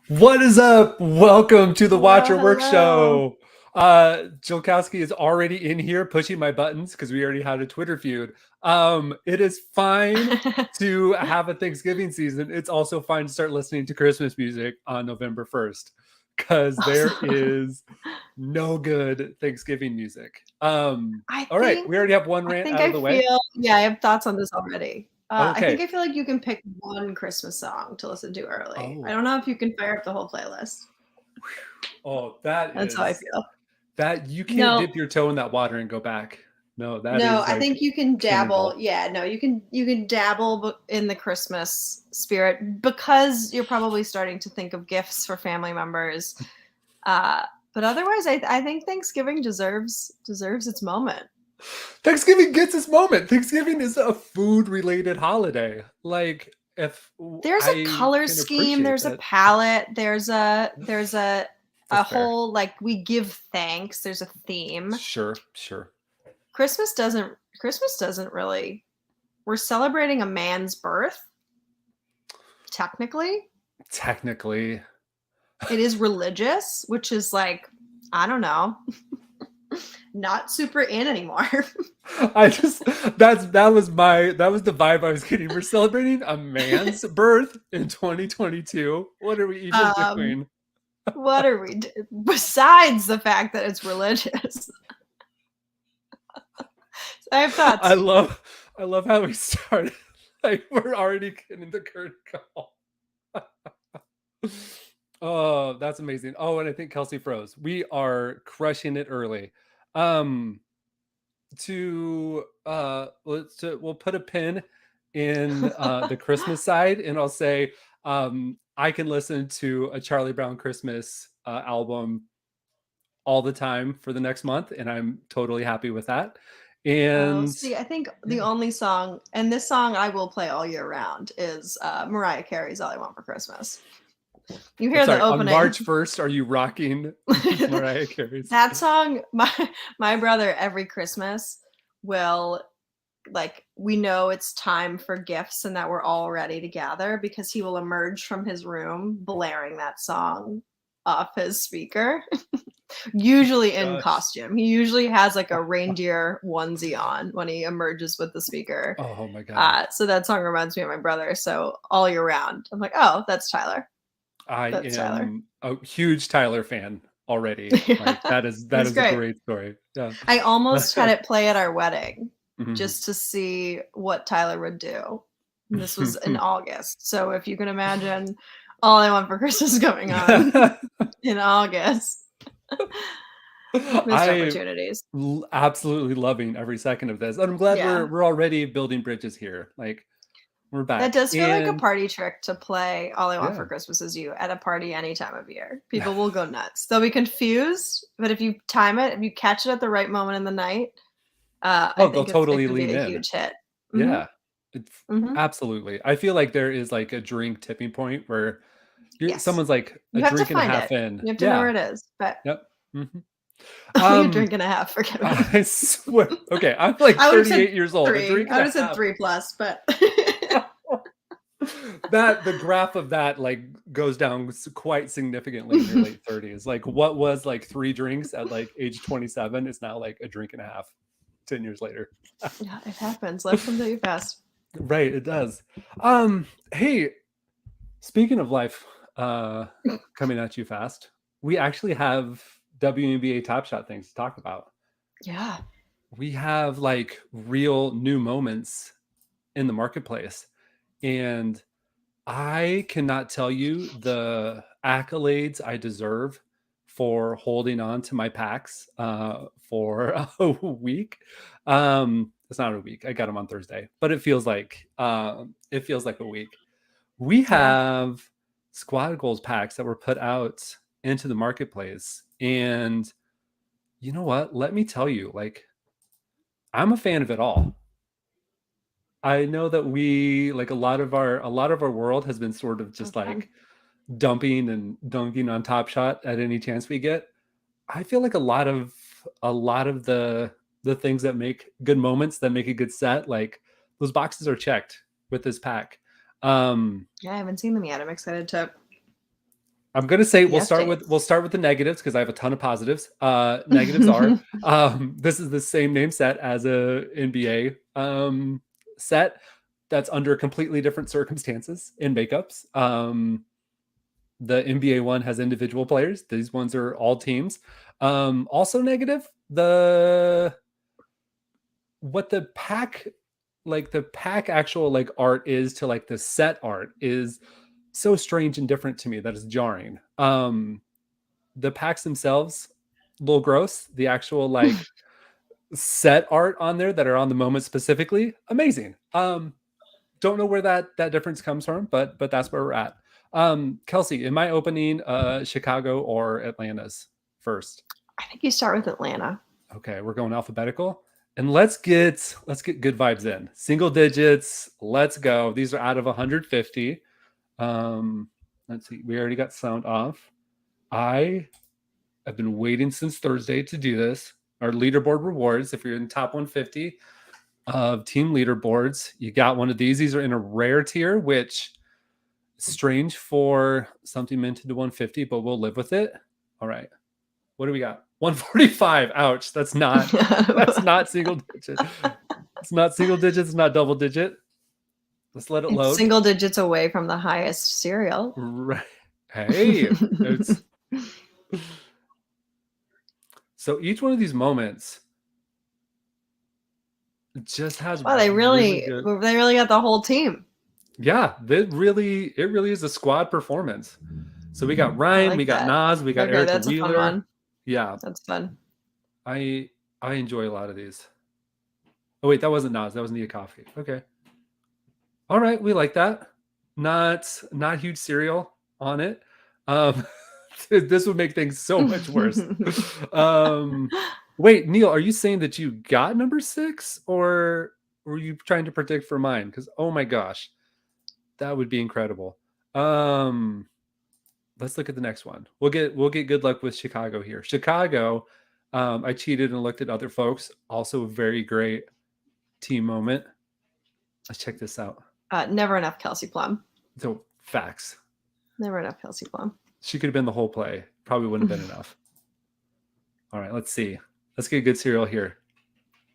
What is up? Welcome to the Watch Your Work Hello. Show. Jilkowski is already in here pushing my buttons because we already had a Twitter feud. It is fine to have a Thanksgiving season. It's also fine to start listening to Christmas music on November 1st because there is no good Thanksgiving music. I All right, think we already have one I rant think out of I the way. feel I have thoughts on this already. I think Okay. I feel like you can pick one Christmas song to listen to early. I Oh, don't know if you can fire up the whole playlist. oh, that That's how I is feel. that you can't No, dip your toe in that water and go back. No, that no, is I like think you can dabble. cannonball. Yeah, no, you can dabble in the Christmas spirit because you're probably starting to think of gifts for family members. Uh, but otherwise, I think Thanksgiving deserves its moment. Thanksgiving gets its moment. Thanksgiving is a food related holiday. Like, if There's a I color can scheme, appreciate there's a that, palette, there's a that's fair. whole like we give thanks, there's a theme. Sure, sure. Christmas doesn't really we're celebrating a man's birth, technically. Technically, It is religious, which is like, I don't know, not super in anymore. I just that was the vibe I was getting. We're celebrating a man's birth in 2022. What are we even um, doing? what are we besides the fact that it's religious? I have I thoughts. love I love how we started. Like we're already getting the curtain call. Oh, that's amazing. Oh, and I think Kelsey froze. We are crushing it early. Um, we'll put a pin in the Christmas side, and I'll say I can listen to a Charlie Brown Christmas album all the time for the next month, and I'm totally happy with that. Oh, And see, I think the yeah, only song, and this song I will play all year round, is Mariah Carey's "All I Want for Christmas." You I'm hear the sorry. On opening. March 1st, are you rocking Mariah Carey's? That song, my brother every Christmas will like we know it's time for gifts and that we're all ready to gather because he will emerge from his room blaring that song off his speaker. Usually in Gosh. costume. He usually has like a reindeer onesie on when he emerges with the speaker. Oh my God. So that song reminds me of my brother. So all year round, I'm like, oh, that's Tyler. I That's Tyler. am a huge Tyler fan already. Like Yeah, that he's is a great. great story. Yeah. I almost had it play at our wedding Mhm. just to see what Tyler would do. And this was in August. So if you can imagine All I Want for Christmas going on in August, missed I opportunities. absolutely loving every second of this. And I'm glad Yeah. we're already building bridges here. Like we're That back. does feel like a And party trick to play All I Want yeah. for Christmas Is You at a party any time of year. People will go nuts. They'll be confused, but if you time it, if you catch it at the right moment in the night, I Oh, they'll think it totally can be lean a in. huge hit. Mhm, Yeah. It's mhm. absolutely. I feel like there is like a drink tipping point where Yes. someone's like a You have to drink and a find half it. in. You have to know where Yeah. it is, but Yep. Mhm. only a Um, drink and a half, forget about I it. swear. Okay, I'm like I would have said 38 years old. A 3. drink I and would a have said half. 3 plus, but That the graph of that like goes down quite significantly in your late 30s. Like what was like 3 drinks at like age 27 is now like a drink and a half 10 years later. yeah, it happens. Life comes at you fast. Right, it does. Hey, speaking of life coming at you fast, we actually have WNBA Top Shot things to talk about. Yeah. We have like real new moments in the marketplace. And I cannot tell you the accolades I deserve for holding on to my packs for a week. It's not a week. I got them on Thursday, but it feels like a week. We have squad goals packs that were put out into the marketplace, and you know what? Let me tell you, like, I'm a fan of it all. I know that we like a lot of our world has been sort of just like dumping and dunking on Top Shot at any chance we get. I feel like a lot of the things that make good moments, that make a good set, like those boxes are checked with this pack. Yeah, I haven't seen them yet. I'm excited to. I'm gonna say The we'll start updates. with the negatives because I have a ton of positives. Negatives are this is the same name set as a NBA set that's under completely different circumstances and makeups. The NBA one has individual players. These ones are all teams. Also negative, what the pack, like the pack actual like art is to like the set art is so strange and different to me that is jarring. The packs themselves, a little gross. The actual like set art on there that are on the moment specifically, amazing. Don't know where that difference comes from, but that's where we're at. Kelsey, am I opening Chicago or Atlanta's first? I think you start with Atlanta. Okay, we're going alphabetical. And let's get good vibes in. Single digits. Let's go. These are out of 150. Let's see. We already got sound off. I have been waiting since Thursday to do this. Our leaderboard rewards. If you're in top 150 of team leaderboards, you got one of these. These are in a rare tier, which is strange for something minted to 150, but we'll live with it. All right. What do we got? 145. Ouch. That's not single digit. It's not single digits. It's not double digit. Let's let it It's load. single digits away from the highest serial. Right. Hey, it's so each one of these moments just has They really really good. got the whole team. Yeah, it really is a squad performance. So we got I Ryan, like we got that. Nas, we got Okay, Erica that's a fun Wheeler. one. Yeah, That's fun. I enjoy a lot of these. Oh wait, that wasn't Nas, that was Nia Coffee. Okay. All right, we like that. Not huge cereal on it. This would make things so much worse. Wait, Neil, are you saying that you got number 6, or were you trying to predict for mine? Because oh my gosh, that would be incredible. Let's look at the next one. We'll get good luck with Chicago here. Chicago, I cheated and looked at other folks. Also a very great team moment. Let's check this out. Never enough Kelsey Plum. So facts. Never enough Kelsey Plum. She could have been the whole play. Probably wouldn't have been enough. All right, let's see. Let's get a good serial here.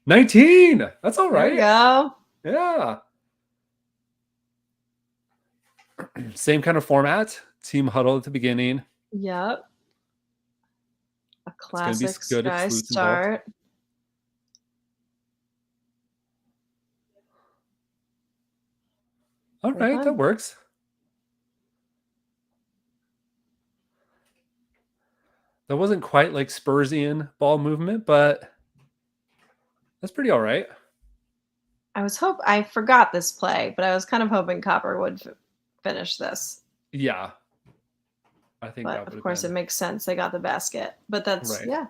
19. That's all right. There we go. Yeah. Same kind of format. Team huddle at the beginning. Yep. A classic It's gonna be good Sky if Sleuth's start. All right, that works. That wasn't quite like Spursian ball movement, but that's pretty all right. I forgot this play, but I was kind of hoping Copper would finish this. Yeah. I think but that would of course been. It makes sense. They got the basket, but that's right. Yeah.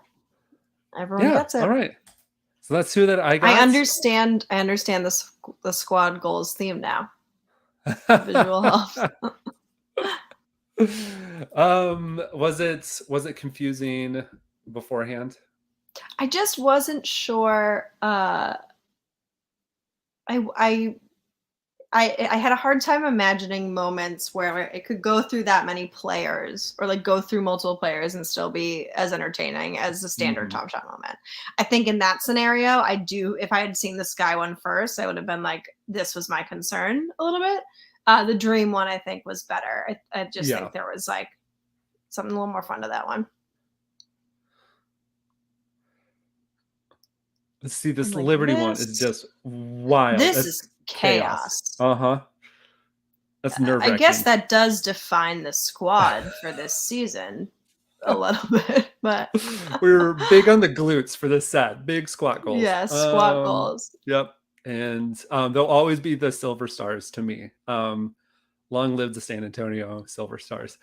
Everyone gets it. All right. So that's two that I got. I understand the squad goals theme now. Visual helps. Was it confusing beforehand? I just wasn't sure. I had a hard time imagining moments where it could go through that many players, or like go through multiple players and still be as entertaining as the standard Top Shot moment. I think in that scenario, if I had seen the Sky one first, I would have been like, this was my concern a little bit. The Dream one, I think, was better. I just think there was like something a little more fun to that one. Let's see, this like, Liberty one is just wild. This is chaos. That's nerve-wracking. I guess that does define the squad for this season. a little bit, but We were big on the glutes for this set. Big squat goals. yeah, squat goals. Yep. And they'll always be the Silver Stars to me. Long live the San Antonio Silver Stars.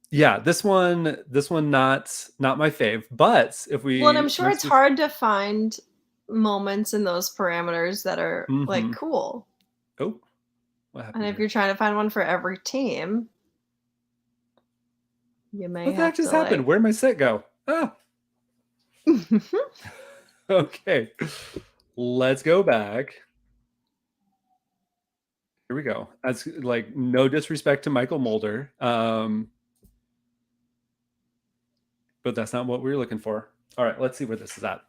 Yeah, this one not my fave. But if Well, and I'm we sure it's hard to find moments in those parameters that are like cool. Oh, what happened? And if you're trying to find one for every team, you may What the have heck just to happened? Where'd my set go? Ah. Okay. Let's go back. Here we go. That's like no disrespect to Michael Mulder. But that's not what we were looking for. All right, let's see where this is at.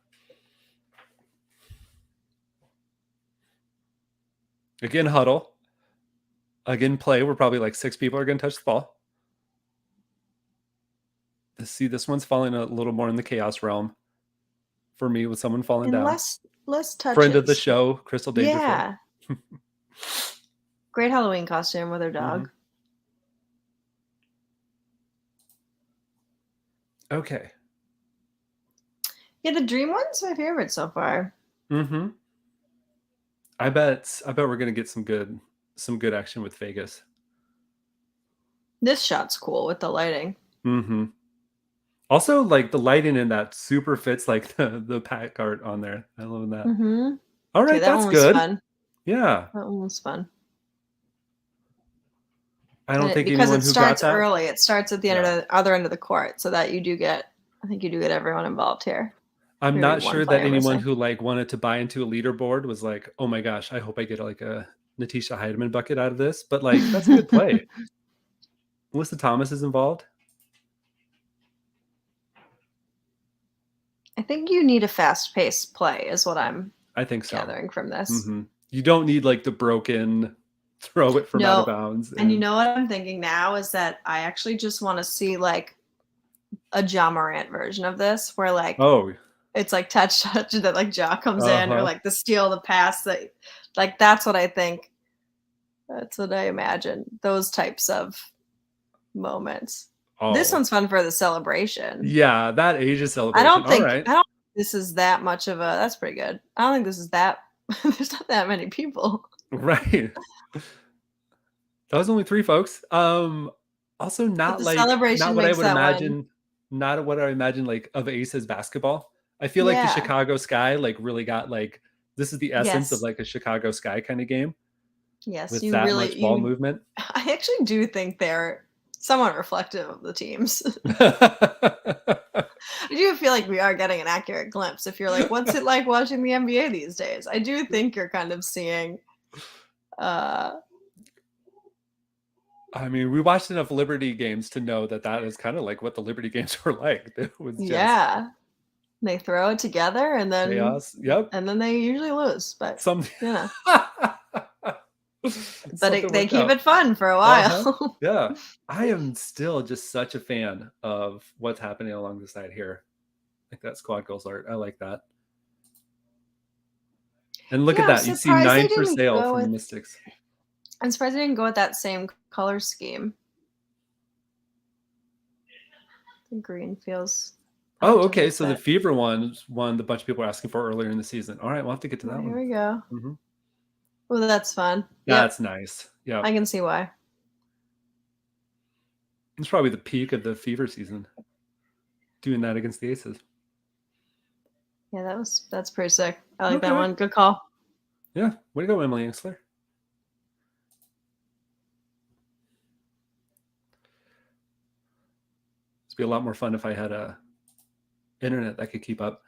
Again, huddle. Again, play. We're probably like 6 people are going to touch the ball. Let's see, this one's falling a little more in the chaos realm for me with someone falling down. Less touches. Friend of the show, Crystal Dangerfield. Yeah. Great Halloween costume with her dog. Okay. Yeah, the dream one's my favorite so far. I bet we're gonna get some good action with Vegas. This shot's cool with the lighting. Also, like the lighting in that super fits like the pack art on there. I love that. All right, okay, that that's one was good. Fun. Yeah, that one was fun. I don't think because anyone it who starts got that early. It starts at the end of the other end of the court, so that you do get. I think you do get everyone involved here. I'm Maybe not sure that anyone missing. who like wanted to buy into a leaderboard was like, oh my gosh, I hope I get like a Natisha Heidemann bucket out of this. But like, that's a good play. Melissa Thomas is involved. I think you need a fast-paced play, is what I think so. gathering from this. You don't need like the broken throw it from out of bounds. And you know what I'm thinking now is that I actually just want to see like a Ja Morant version of this, where like it's like touch that like Ja comes in, or like the steal, the pass, that like that's what I think. That's what I imagine. Those types of moments. This one's fun for the celebration. Yeah, that Asia celebration. I don't think this is that much of a. That's pretty good. I don't think this is that. There's not that many people. Right. That was only 3 folks. Also not like not what I would imagine. Not what I imagine like of Aces basketball. I feel like the Chicago Sky like really got like this is the essence of like a Chicago Sky kind of game. Yes, with that much ball movement. I actually do think they're somewhat reflective of the teams. I do feel like we are getting an accurate glimpse. If you're like, what's it like watching the NBA these days? I do think you're kind of seeing. I mean, we watched enough Liberty games to know that is kind of like what the Liberty games were like. It was just, they throw it together and then chaos. Yep, and then they usually lose. But but they keep it fun for a while. Yeah, I am still just such a fan of what's happening along the side here. Like that squad goals art. I like that. And look at that. You see 9 for sale from the Mystics. I'm surprised they didn't go with that same color scheme. The green feels. Oh, okay. So the Fever one the bunch of people were asking for earlier in the season. All right, we'll have to get to that one. Here we go. Oh, that's fun. That's nice. Yeah, I can see why. It's probably the peak of the Fever season. Doing that against the Aces. Yeah, that's pretty sick. I like that one. Good call. Yeah, way to go, Emily Ensler. It'd be a lot more fun if I had a internet that could keep up.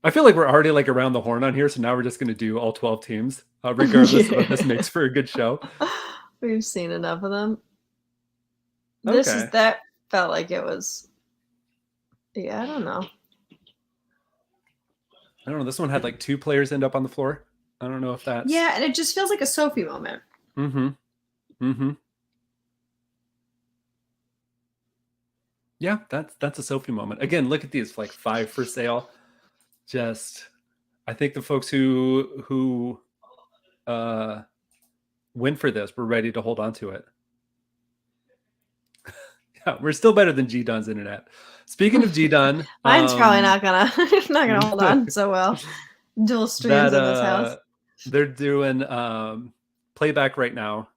I feel like we're already like around the horn on here, so now we're just going to do all 12 teams, regardless of what this makes for a good show. We've seen enough of them. That felt like it was. Yeah, I don't know. I don't know. This one had like 2 players end up on the floor. I don't know if that's. Yeah, and it just feels like a Sophie moment. Yeah, that's a Sophie moment. Again, look at these like 5 for sale. Just, I think the folks who win for this. We're ready to hold on to it. Yeah, we're still better than G Dun's internet. Speaking of G Dun, mine's probably not gonna hold on so well. Dual streams in this house. They're doing playback right now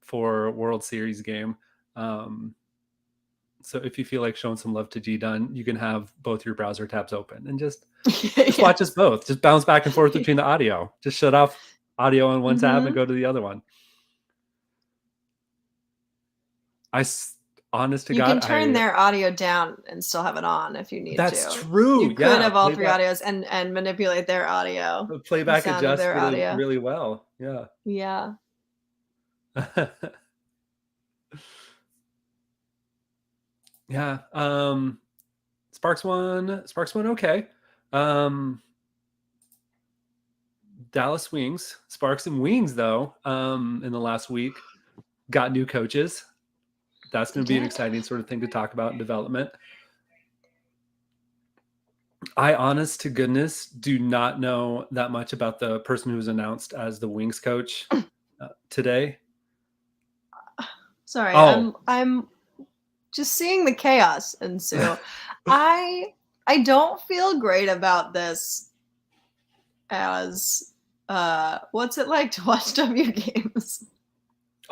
for World Series game. So if you feel like showing some love to G Dun, you can have both your browser tabs open and just watch us both. Just bounce back and forth between the audio. Just shut off audio on one tab and go to the other one. Honest to God, you can turn their audio down and still have it on if you need to. That's true. You could have all three audios and manipulate their audio. The playback adjusts really well. Yeah. Yeah. Yeah. Sparks won. Okay. Dallas Wings. Sparks and Wings, though, in the last week, got new coaches. That's going to be an exciting sort of thing to talk about in development. I, honest to goodness, do not know that much about the person who was announced as the Wings coach today. Sorry, I'm just seeing the chaos ensue. I don't feel great about this. As what's it like to watch W games?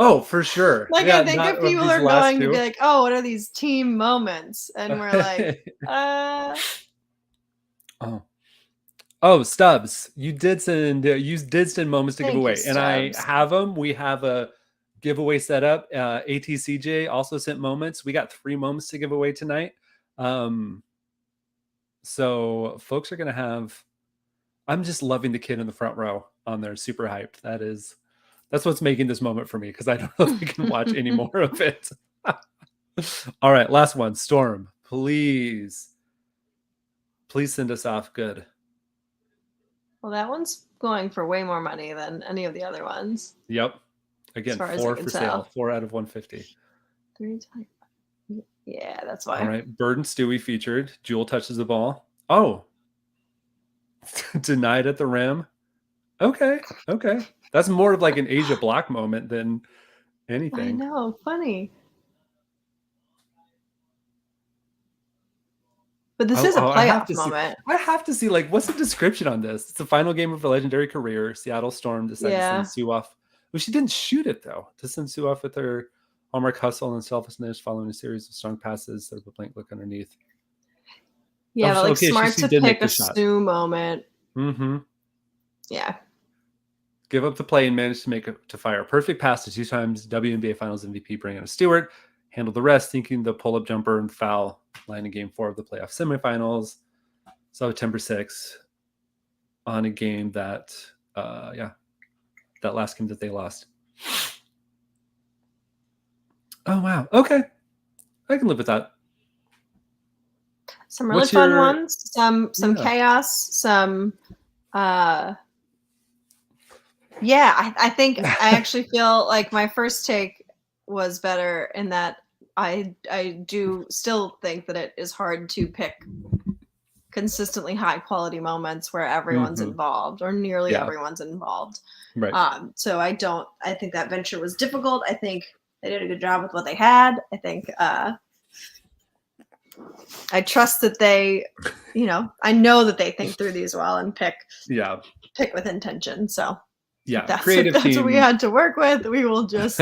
Oh, for sure. Like, yeah, I think if people are going to be like, "Oh, what are these team moments?" and we're like, Oh, Stubbs, you did send moments to give away, and I have them. We have a giveaway set up. ATCJ also sent moments. We got 3 moments to give away tonight. So folks are gonna have. I'm just loving the kid in the front row on there. Super hyped. That's what's making this moment for me, because I don't know if I can watch any more of it. All right, last one. Storm, please send us off good. Well, that one's going for way more money than any of the other ones. Yep. Again, 4 for sale. 4 out of 150. 3 times. Yeah, that's why. All right. Bird and Stewie featured. Jewel touches the ball. Oh. Denied at the rim. Okay. That's more of like an Asia Block moment than anything. I know. Funny. But this is a playoff moment. I have to see, like, what's the description on this? It's the final game of a legendary career. Seattle Storm decided to send Sue off. Well, she didn't shoot it, though. To send Sue off with her hallmark hustle and selflessness following a series of strong passes. There's a blank look underneath. Yeah, but like smart to pick a Sue moment. Mm-hmm. Yeah. Give up the play and manage to fire a perfect pass to 2 times WNBA Finals MVP Brianna Stewart. Handle the rest, thinking the pull-up jumper and foul line in Game 4 of the playoff semifinals. So September 6th on a game that, that last game that they lost. Oh, wow. Okay. I can live with that. Some really fun ones, some chaos, some I think I actually feel like my first take was better in that I do still think that it is hard to pick consistently high quality moments where everyone's involved or nearly everyone's involved. Right. So I think that venture was difficult. I think they did a good job with what they had. I think I trust that they, I know that they think through these well and pick with intention. So that's what we had to work with. We will just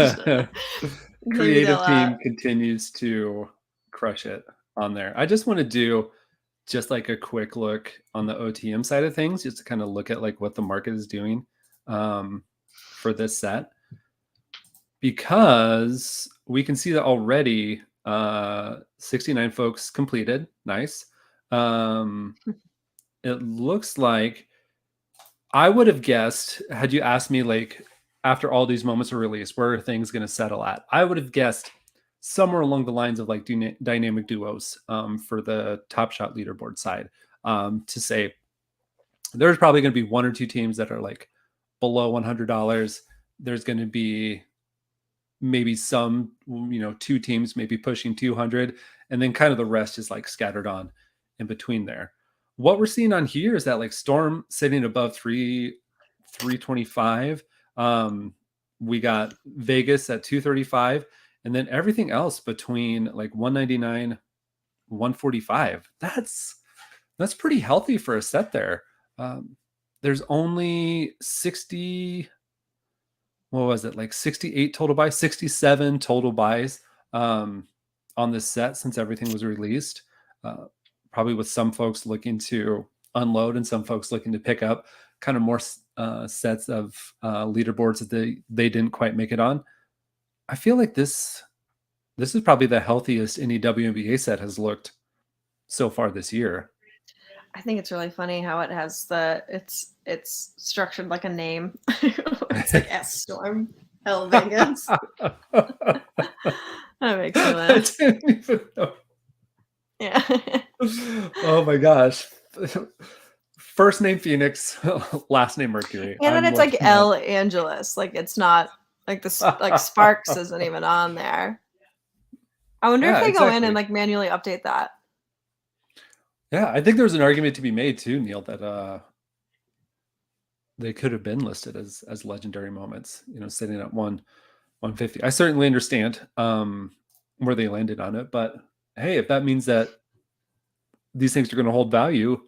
creative team continues to crush it on there. I just want to do just like a quick look on the OTM side of things, just to kind of look at like what the market is doing for this set, because we can see that already 69 folks completed. Nice. It looks like I would have guessed, had you asked me, like, after all these moments are released, where are things going to settle at? I would have guessed somewhere along the lines of like dynamic duos for the Top Shot leaderboard side, to say there's probably going to be 1 or 2 teams that are like below $100. There's going to be maybe some, 2 teams maybe pushing 200, and then kind of the rest is like scattered on in between there. What we're seeing on here is that like Storm sitting above 325. We got Vegas at 235, and then everything else between like 199, 145. That's pretty healthy for a set there. There's only 60, what was it, like 68 total buys, 67 total buys on this set since everything was released. Probably with some folks looking to unload and some folks looking to pick up kind of more sets of leaderboards that they didn't quite make it on. I feel like this is probably the healthiest any WNBA set has looked so far this year. I think it's really funny how it has it's structured like a name. It's like S Storm, Hell Vegas. That makes me laugh. I didn't even know. Yeah. Oh my gosh. First name Phoenix, last name Mercury. And then it's like El Angeles. Like it's not like this like Sparks isn't even on there. I wonder if they go in and like manually update that. Yeah, I think there's an argument to be made too, Neil, that they could have been listed as legendary moments, sitting at 150. I certainly understand where they landed on it, but hey, if that means that these things are going to hold value,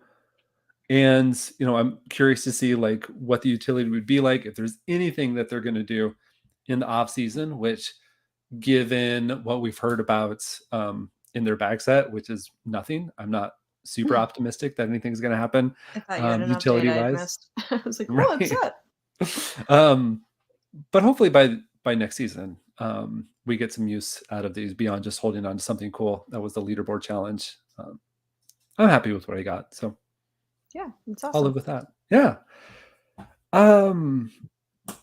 and I'm curious to see like what the utility would be like if there's anything that they're going to do in the off season, which given what we've heard about in their bag set, which is nothing, I'm not super optimistic that anything's going to happen utility wise. I was like, what's that? But hopefully by next season, we get some use out of these beyond just holding on to something cool. That was the leaderboard challenge. I'm happy with what I got. So yeah, it's awesome. I'll live with that. Yeah.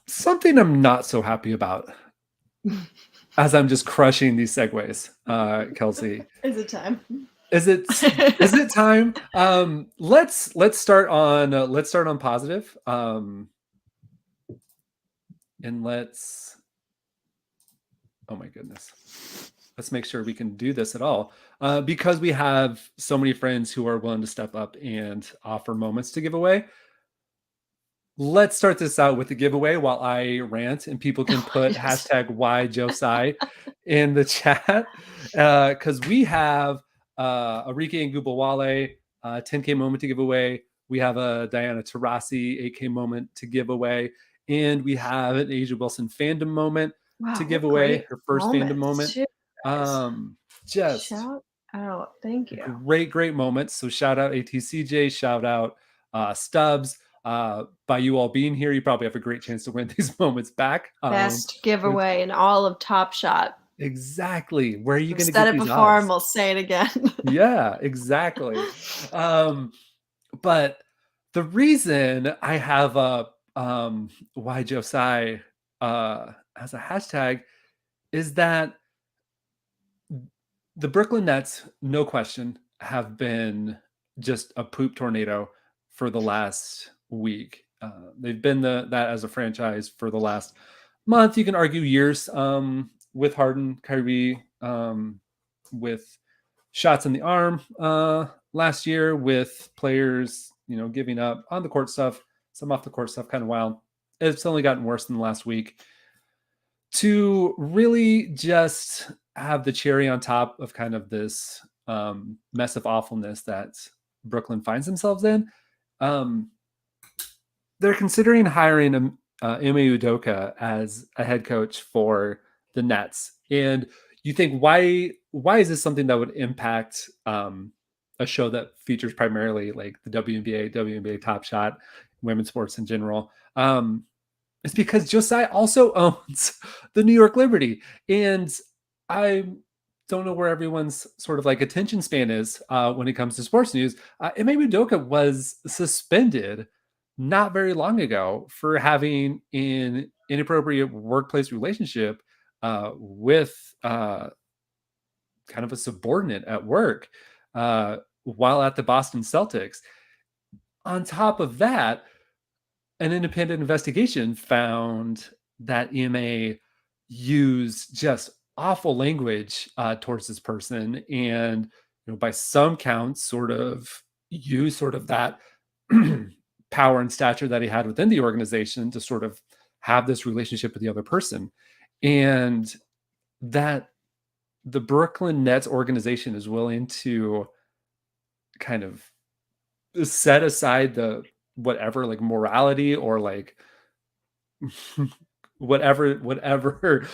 Something I'm not so happy about as I'm just crushing these segues, Kelsey. Is it time? Is it time? Let's start on positive. And oh my goodness. Let's make sure we can do this at all. Because we have so many friends who are willing to step up and offer moments to give away. Let's start this out with the giveaway while I rant, and people can put hashtag #WhyJosai in the chat. Because we have Arike Ngubawale 10K moment to give away. We have a Diana Taurasi 8K moment to give away. And we have an Asia Wilson fandom moment to give away, her first fandom moment. Just shout out. Thank you. Great moments. So shout out ATCJ, shout out Stubbs. By you all being here, you probably have a great chance to win these moments back. Best giveaway in all of Top Shot. Exactly. Where are you going to get these said it before and we'll say it again. Yeah, exactly. But the reason I have WhyJosai as a hashtag is that the Brooklyn Nets, no question, have been just a poop tornado for the last week. They've been that as a franchise for the last month. You can argue years with Harden, Kyrie, with shots in the arm last year, with players, giving up on the court stuff, some off the court stuff, kind of wild. It's only gotten worse in the last week. To really just have the cherry on top of kind of this mess of awfulness that Brooklyn finds themselves in, they're considering hiring Ime Udoka as a head coach for the Nets. And you think, why is this something that would impact a show that features primarily like the WNBA Top Shot, women's sports in general? It's because Josai also owns the New York Liberty. And I don't know where everyone's sort of like attention span is when it comes to sports news. Ime Udoka was suspended not very long ago for having an inappropriate workplace relationship with kind of a subordinate at work while at the Boston Celtics. On top of that, an independent investigation found that Ime used just awful language towards this person, and by some counts, sort of used sort of that power and stature that he had within the organization to sort of have this relationship with the other person. And that the Brooklyn Nets organization is willing to kind of set aside the whatever like morality or like whatever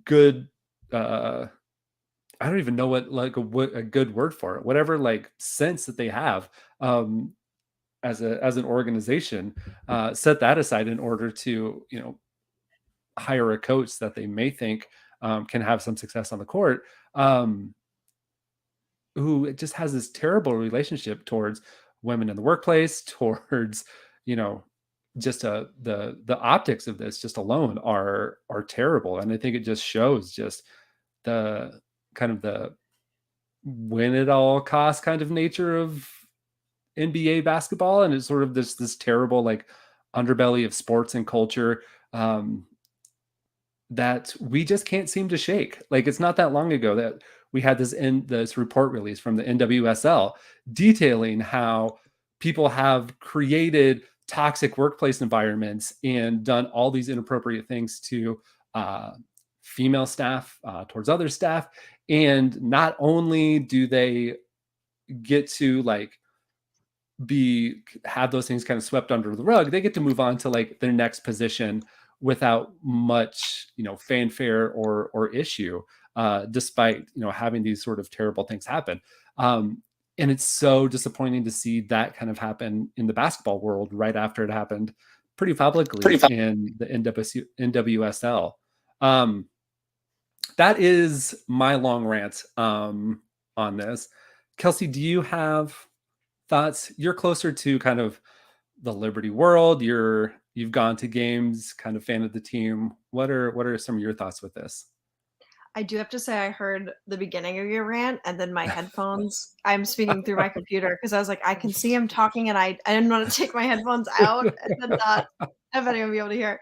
good I don't even know what a good word for it, whatever like sense that they have as an organization, set that aside in order to hire a coach that they may think can have some success on the court, um, who just has this terrible relationship towards women in the workplace, towards you know just the optics of this just alone are terrible, and I think it just shows just the kind of the win at all cost kind of nature of NBA basketball, and it's sort of this terrible like underbelly of sports and culture, um, that we just can't seem to shake. Like it's not that long ago that we had this report release from the NWSL detailing how people have created toxic workplace environments and done all these inappropriate things to uh, female staff, towards other staff, and not only do they get to like be have those things kind of swept under the rug, they get to move on to like their next position without much fanfare or issue, despite having these sort of terrible things happen. And it's so disappointing to see that kind of happen in the basketball world right after it happened pretty publicly in the NWSL. um, that is my long rant on this. Kelsey, do you have thoughts? You're closer to kind of the Liberty world. You've gone to games, kind of fan of the team. What are some of your thoughts with this? I do have to say I heard the beginning of your rant and then my headphones. I'm speaking through my computer because I was like, I can see him talking and I didn't want to take my headphones out and then not have anyone be able to hear.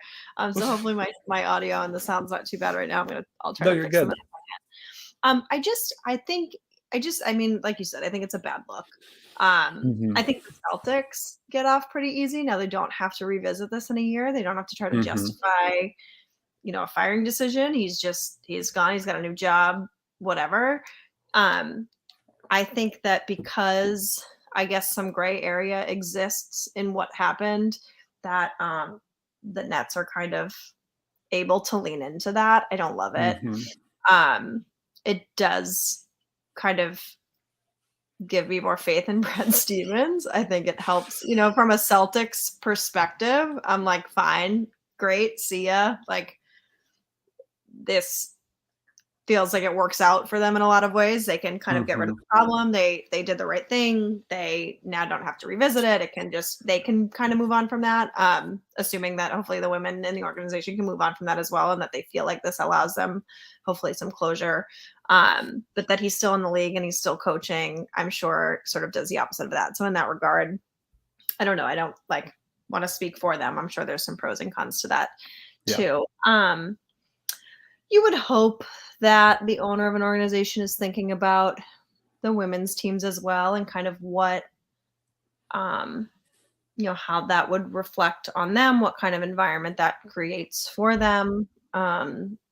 So hopefully my audio and the sound's not too bad right now. I'll try No, to you're fix them. good. I mean, like you said, I think it's a bad look. Mhm. I think the Celtics get off pretty easy. Now they don't have to revisit this in a year. They don't have to try to Mhm. justify a firing decision. He's gone. He's got a new job, whatever. Um, I think that because I guess some gray area exists in what happened, that the Nets are kind of able to lean into that. I don't love it. Mhm. Um, it does kind of give me more faith in Brad Stevens. I think it helps, from a Celtics perspective. I'm like, fine, great, see ya. Like, this feels like it works out for them in a lot of ways. They can kind of get rid of Mhm. the problem. They did the right thing. They now don't have to revisit it. They can kind of move on from that. Assuming that hopefully the women in the organization can move on from that as well, and that they feel like this allows them hopefully some closure. But that he's still in the league and he's still coaching, I'm sure sort of does the opposite of that. So in that regard, I don't know. I don't like want to speak for them. I'm sure there's some pros and cons to that Yeah. too. You would hope that the owner of an organization is thinking about the women's teams as well, and kind of what um how that would reflect on them, what kind of environment that creates for them,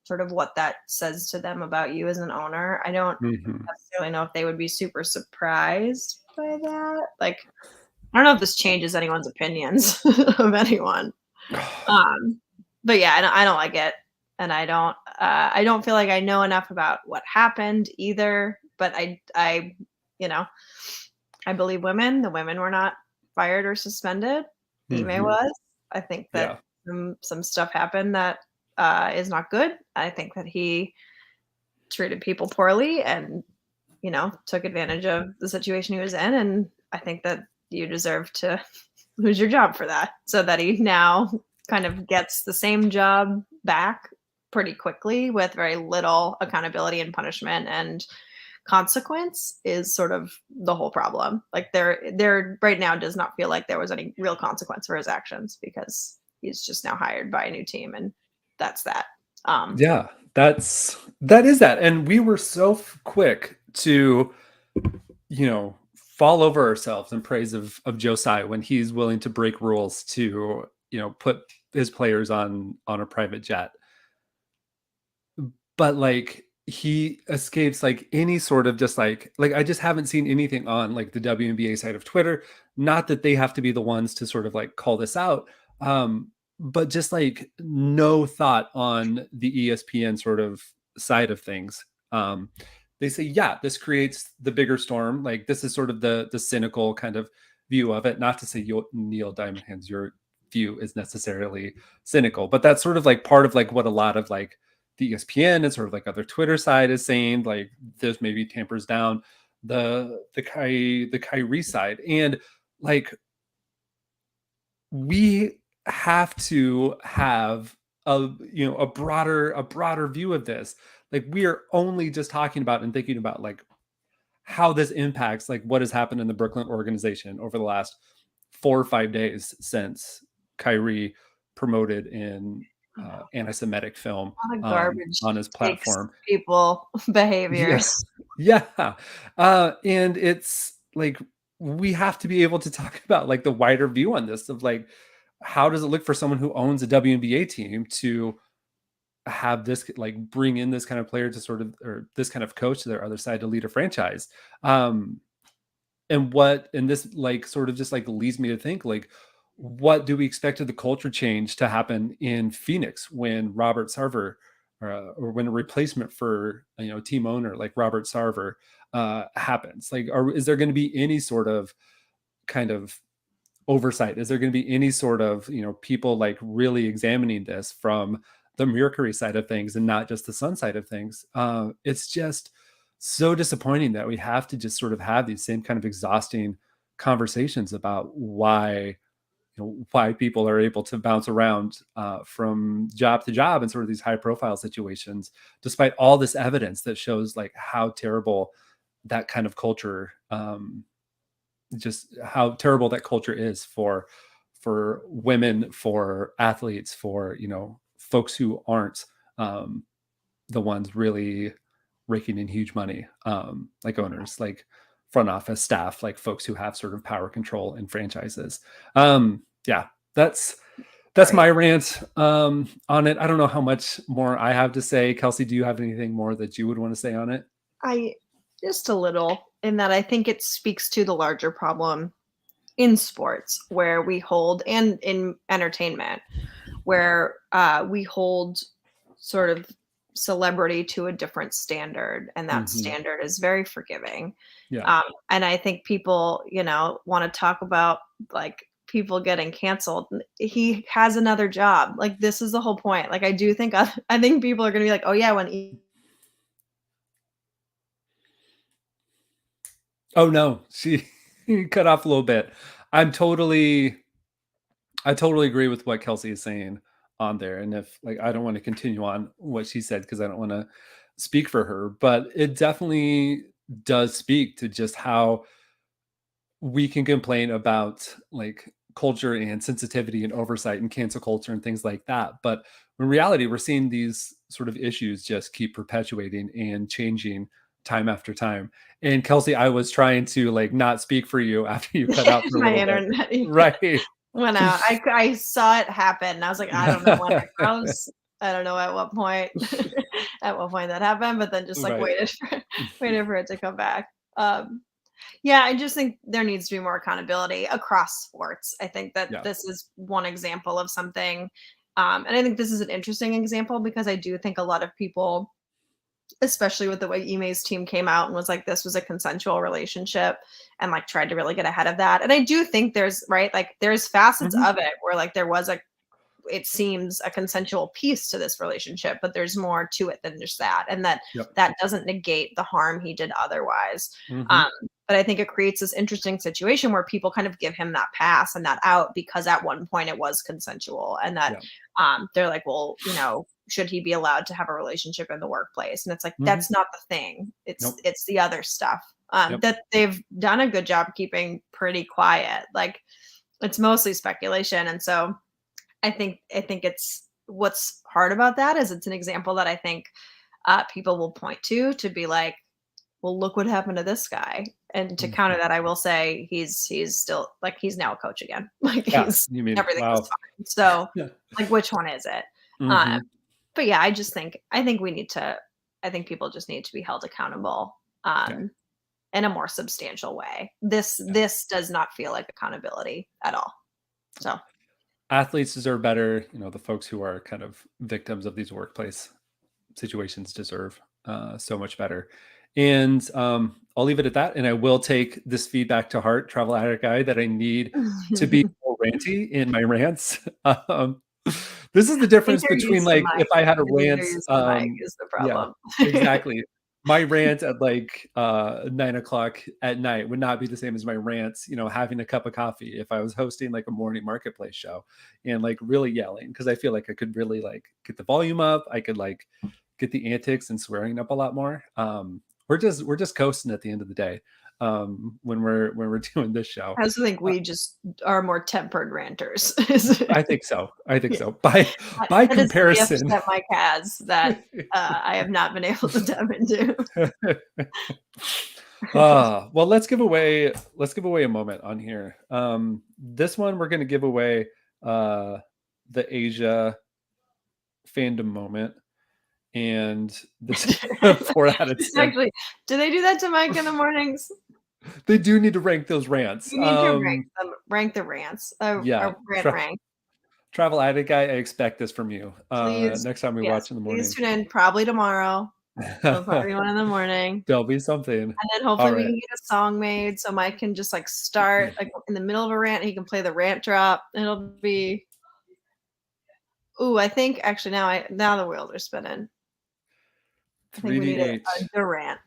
sort of what that says to them about you as an owner. I don't Mhm. necessarily know if they would be super surprised by that. Like, I don't know if this changes anyone's opinions of anyone. Um, but yeah, I don't like it, and I don't feel like I know enough about what happened either. But you know, I believe women. The women were not fired or suspended. Ime Mhm. was. I think that Yeah. some stuff happened that is not good. I think that he treated people poorly and took advantage of the situation he was in, and I think that you deserve to lose your job for that, so that he now kind of gets the same job back pretty quickly with very little accountability and punishment and consequence is sort of the whole problem. Like, there right now does not feel like there was any real consequence for his actions because he's just now hired by a new team, and that's that. Um Yeah. That is that. And we were so quick to fall over ourselves in praise of Josiah when he's willing to break rules to put his players on a private jet. But like he escapes like any sort of just like I just haven't seen anything on like the WNBA side of Twitter. Not that they have to be the ones to sort of like call this out, but just like no thought on the ESPN sort of side of things. They say, yeah, this creates the bigger storm. Like this is sort of the cynical kind of view of it. Not to say Neil Diamond Hands, your view is necessarily cynical, but that's sort of like part of like what a lot of like the ESPN and sort of like other Twitter side is saying, like this maybe tampers down the Kyrie side. And like we have to have a broader view of this. Like we are only just talking about and thinking about like how this impacts like what has happened in the Brooklyn organization over the last 4 or 5 days since Kyrie promoted in anti-Semitic film A lot of garbage on his takes platform. people Yeah, behaviors. yeah, and it's like we have to be able to talk about like the wider view on this of like how does it look for someone who owns a WNBA team to have this like bring in this kind of player to sort of or this kind of coach to their other side to lead a franchise. And this like sort of just like leads me to think like what do we expect of the culture change to happen in Phoenix when Robert Sarver or when a replacement for team owner like Robert Sarver happens? Like is there going to be any sort of kind of oversight? Is there going to be any sort of people like really examining this from the Mercury side of things and not just the Sun side of things? It's just so disappointing that we have to just sort of have these same kind of exhausting conversations about why people are able to bounce around from job to job in sort of these high profile situations, despite all this evidence that shows like how terrible that kind of culture just how terrible that culture is for women, for athletes, for folks who aren't the ones really raking in huge money, like owners, like front office staff, like folks who have sort of power control in franchises. Yeah, that's Right. my rant on it. I don't know how much more I have to say. Kelsey, do you have anything more that you would want to say on it? I just a little in that I think it speaks to the larger problem in sports where we hold and in entertainment where we hold sort of celebrity to a different standard and that Mm-hmm. standard is very forgiving. Yeah. And I think people want to talk about like people getting canceled. He has another job. Like this is the whole point. Like I think people are going to be like, oh yeah, when Oh no, she cut off a little bit. I'm totally I totally agree with what Kelsey is saying on there. And if like I don't want to continue on what she said because I don't want to speak for her, but it definitely does speak to just how we can complain about like culture and sensitivity and oversight and cancel culture and things like that. But in reality, we're seeing these sort of issues just keep perpetuating and changing time after time. And Kelsey, I was trying to like not speak for you after you cut out for a my little bit. internet Right. went out. I saw it happen and I was like, I don't know when it froze. I don't know at what point at what point that happened, but then just like Right. waited for it to come back. Yeah, I just think there needs to be more accountability across sports. I think that Yeah. this is one example of something. And I think this is an interesting example because I do think a lot of people, especially with the way Ime's team came out and was like, this was a consensual relationship and like tried to really get ahead of that. And I do think there's right, like there's facets Mhm. of it where like there was it seems a consensual piece to this relationship, but there's more to it than just that. And Yep. that doesn't negate the harm he did otherwise. Mhm. Um, but I think it creates this interesting situation where people kind of give him that pass and that out because at one point it was consensual and that Yeah. they're like, well, should he be allowed to have a relationship in the workplace? And it's like, Mhm. that's not the thing. Nope. It's the other stuff Yep. that they've done a good job keeping pretty quiet. Like it's mostly speculation. And so I think it's what's hard about that is it's an example that I think people will point to be like, well, look what happened to this guy. And to counter that, I will say he's still like he's now a coach again. Like Yeah, he's you mean everything was wow. fine. So Yeah. like which one is it? Um, Mhm. but yeah, I think we need to I think people just need to be held accountable Yeah, in a more substantial way. yeah. This does not feel like accountability at all. So Athletes deserve better, the folks who are kind of victims of these workplace situations deserve so much better. And I'll leave it at that. And I will take this feedback to heart, travel addict guy, that I need to be I more ranty in my rants. um, this is the think difference you're between used to like Mike. if I had a I think rant. you're used to Mike is the Yeah, problem. exactly. My rant at like 9 o'clock at night would not be the same as my rants, having a cup of coffee if I was hosting like a morning marketplace show and like really yelling because I feel like I could really like get the volume up. I could like get the antics and swearing up a lot more. We're just coasting at the end of the day when we're doing this show. I also think Uh, we just are more tempered ranters. I think so. I think Yeah, so. By that is a gift comparison. that Mike has that I have not been able to tap into. Well, let's give away a moment on here. This one we're gonna give away uh the Asia fandom moment, and this 4 out of It's 10. actually, do they do that to Mike in the mornings? They do need to rank those rants. You need to rank the rants, Yeah, a rant rank. travel addict guy, I expect this from you. Please, Next time we yes, watch in the please morning. tune in probably tomorrow. It'll probably be 1 in the morning. There'll be something. And then All hopefully we right. can get a song made so Mike can just like start like in the middle of a rant. He can play the rant drop. It'll be. Ooh, I think actually now the wheels are spinning. I think we need a 3DH. Durant.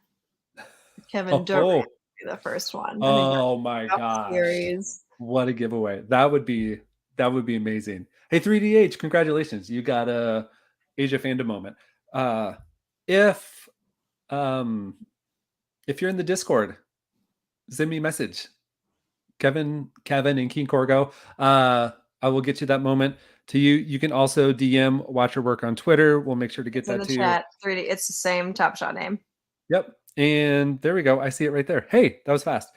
Kevin Durant Oh, would be the first one. I think that's oh my top gosh. series. What a giveaway. That would be amazing. Hey, 3DH, congratulations. You got a Asia fandom moment. Uh if um if you're in the Discord, send me a message. Kevin and King Corgo. I will get you that moment to you. You can also DM Watch Your Work on Twitter. We'll make sure to get It's in that the to you. chat. 3D. It's the same Top Shot name. Yep. And there we go. I see it right there. Hey, that was fast.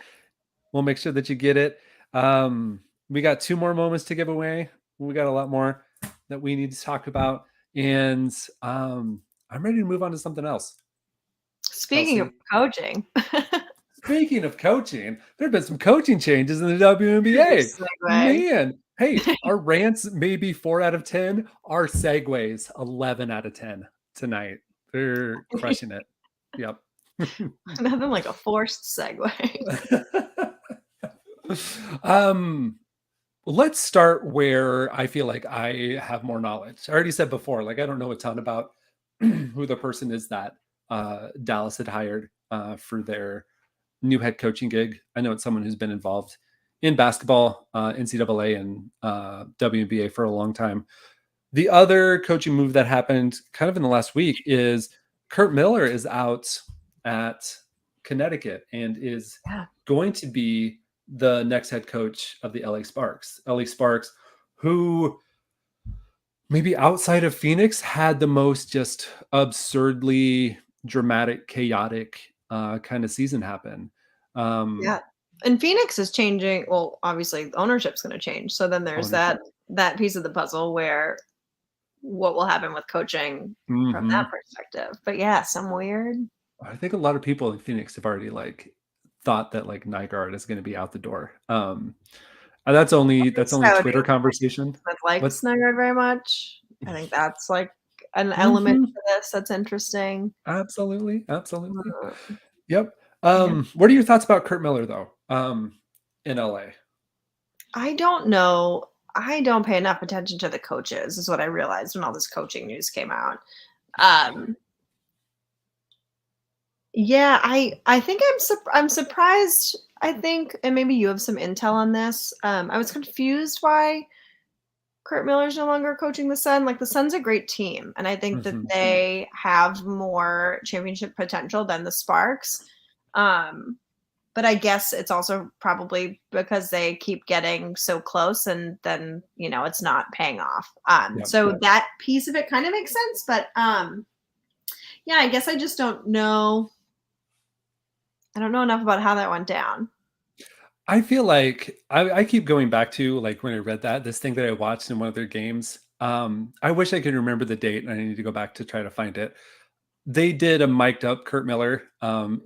We'll make sure that you get it. We got 2 more moments to give away. We got a lot more that we need to talk about. And I'm ready to move on to something else. Speaking of Kelsey, coaching, speaking of coaching, there have been some coaching changes in the WNBA. segue. Man, hey, our rants may be 4 out of 10. Our segues 11 out of 10 tonight. They're crushing it. Yep. Nothing like a forced segue. um let's start where I feel like I have more knowledge. I already said before, like I don't know a ton about who the person is that Dallas had hired for their new head coaching gig. I know it's someone who's been involved in basketball, NCAA, and WNBA for a long time. The other coaching move that happened kind of in the last week is Kurt Miller is out at Connecticut and is Yeah. going to be the next head coach of the LA Sparks. LA Sparks, who maybe outside of Phoenix had the most just absurdly dramatic, chaotic kind of season happen. Yeah. And Phoenix is changing. Well, obviously the ownership's going to change. So then there's Ownership. that piece of the puzzle where what will happen with coaching from that Mhm. perspective. But yeah, some weird. I think a lot of people in Phoenix have already like thought that like Nygaard is going to be out the door. And that's only So do Twitter conversation. Smith like What's Snuggered very much. I think that's like an element Mhm. to this that's interesting. Absolutely, absolutely. Uh, Yep. yeah. What are your thoughts about Kurt Miller though? In LA. I don't know. I don't pay enough attention to the coaches, is what I realized when all this coaching news came out. Um, yeah, I think I'm surprised. I think, and maybe you have some intel on this. I was confused why Kurt Miller's no longer coaching the Sun. Like the Sun's a great team, and I think that Mhm. they have more championship potential than the Sparks. Um, but I guess it's also probably because they keep getting so close, and then it's not paying off. Yep. So that piece of it kind of makes sense. But yeah, I guess I just don't know. I don't know enough about how that went down. I feel like I keep going back to like when I read that this thing that I watched in one of their games. I wish I could remember the date, and I need to go back to try to find it. They did a mic'd up Kurt Miller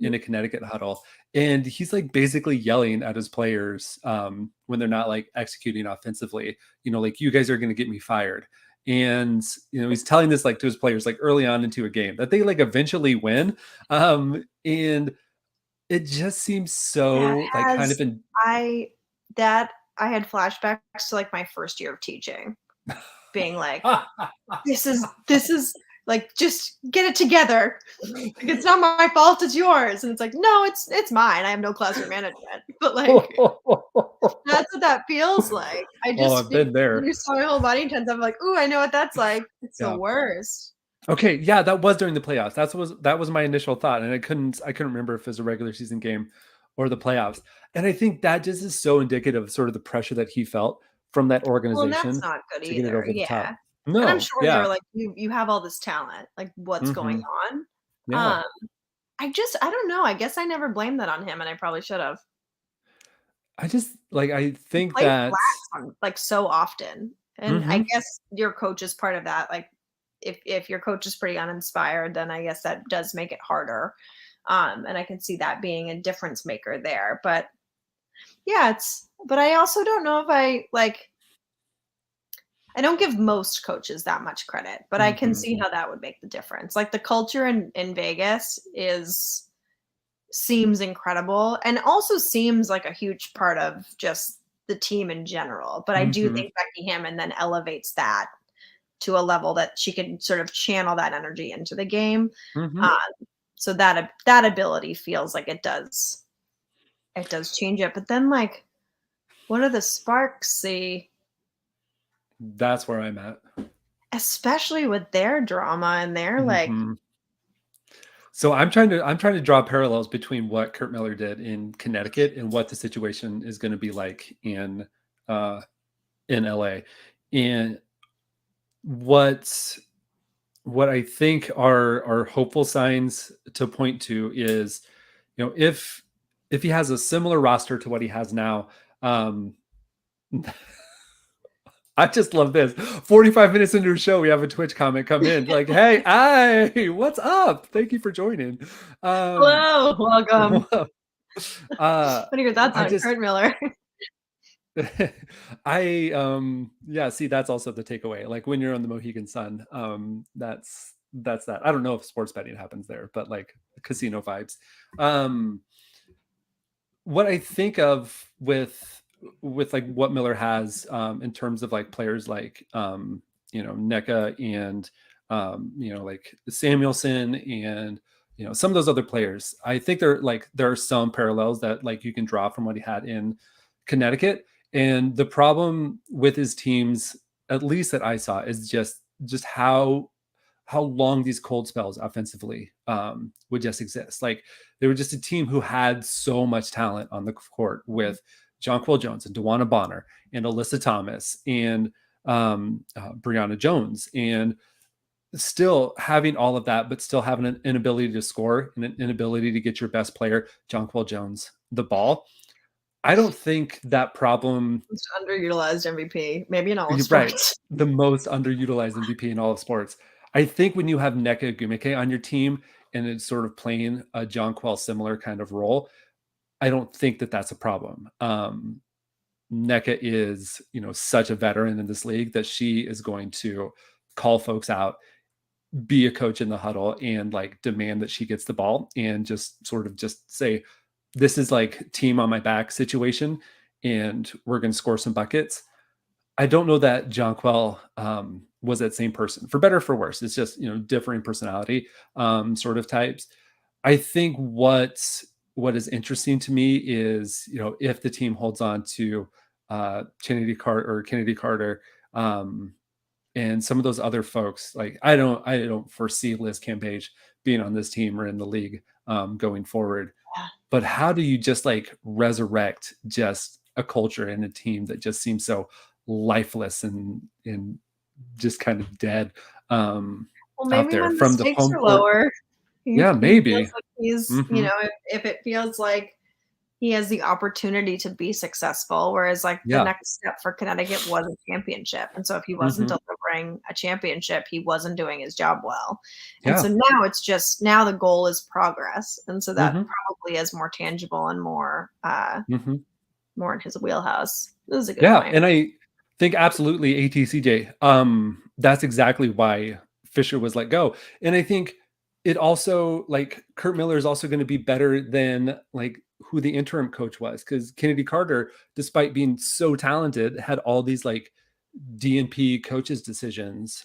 Mhm. in a Connecticut huddle, and he's like basically yelling at his players when they're not like executing offensively. You know, like you guys are going to get me fired. And you know, he's telling this like to his players like early on into a game that they like eventually win. And it just seems That so like kind has of in I that I had flashbacks to, like, my first year of teaching, being like, "This is like, just get it together. Like, it's not my fault, it's yours." And it's like, "No, it's mine. I have no classroom management." But, like, that's what that feels like. I Oh, just I've feel been there. when you saw my whole body intense, I'm like, "Ooh, I know what that's like." It's the Yeah. worst. Okay, yeah, that was during the playoffs. That was my initial thought, and I couldn't remember if it was a regular season game or the playoffs. And I think that just is so indicative of sort of the pressure that he felt from that Well, and that's organization not good to get it either, over the yeah. top. And I'm No, sure they yeah, were like, "You have all this talent, like, what's going mhm, on?" yeah. Um, I don't know, I guess I never blamed that on him, and I probably should've. I just like I He think plays that flat on like, so often, and I mhm, guess your coach is part of that, like, if your coach is pretty uninspired, then I guess that does make it harder, and I can see that being a difference maker there, but yeah, but I also don't know if I don't give most coaches that much credit, but I can mhm, see how that would make the difference. Like, the culture in Vegas seems incredible and also seems like a huge part of just the team in general. But I do mhm, think Becky Hammon then elevates that to a level that she can sort of channel that energy into the game. mhm. Uh, so that ability feels like it does change it. But then like, what are the sparks see? That's where I'm at. Especially with their drama and their like, Mhm. So I'm trying to draw parallels between what Kurt Miller did in Connecticut and what the situation is going to be like uh in LA. And what what I think are hopeful signs to point to is, you know, if he has a similar roster to what he has now, um I just love this. 45 minutes into a show, we have a Twitch comment come in like, "Hey, hi, what's up? Thank you for joining." Um hello, welcome. uh What are your thoughts I on just Kurt Miller? yeah, see that's also the takeaway. Like when you're on the Mohegan Sun, that's that. I don't know if sports betting happens there, but like casino vibes. Um what I think of with like what Miller has in terms of like players like you know, NECA and you know, like Samuelson and you know, some of those other players. I think there are some parallels that like you can draw from what he had in Connecticut. And the problem with his teams, at least that I saw, is just how long these cold spells offensively would just exist. Like they were just a team who had so much talent on the court with Jonquil Jones and DeWanna Bonner and Alyssa Thomas and Brianna Jones, and still having all of that, but still having an inability to score and an inability to get your best player, Jonquil Jones, the ball. I don't think that problem. Most underutilized MVP, maybe in all of You're right. sports. The most underutilized MVP in all of sports. I think when you have Nneka Ogwumike on your team and it's sort of playing a Jonquil similar kind of role, I don't think that that's a problem. Nneka is, you know, such a veteran in this league that she is going to call folks out, be a coach in the huddle, and like demand that she gets the ball and just sort of just say, this is like team on my back situation, and we're going to score some buckets. I don't know that Jonquil was that same person, for better or for worse. It's just, you know, differing personality sort of types. I think what is interesting to me is, you know, if the team holds on to Kennedy Carter, um, and some of those other folks, like I don't foresee Liz Cambage being on this team or in the league going forward. Yeah. But how do you just like resurrect just a culture and a team that just seems so lifeless and just kind of dead Well, out maybe there when the from the stakes home are court? lower, Yeah, he feels maybe. like He's, Mhm. if it feels like he has the opportunity to be successful, whereas like the Yeah. next step for Connecticut was a championship. And so if he wasn't Mhm. delivering a championship, he wasn't doing his job well. And so Yeah. now it's just now the goal is progress. And so that Mhm. probably is more tangible and Mhm. more in his wheelhouse. This is a good Yeah, point. and I think absolutely ATCJ. That's exactly why Fisher was let go. And I think it also like Kurt Miller is also going to be better than like who the interim coach was because Kennedy Carter, despite being so talented, had all these like DNP coaches decisions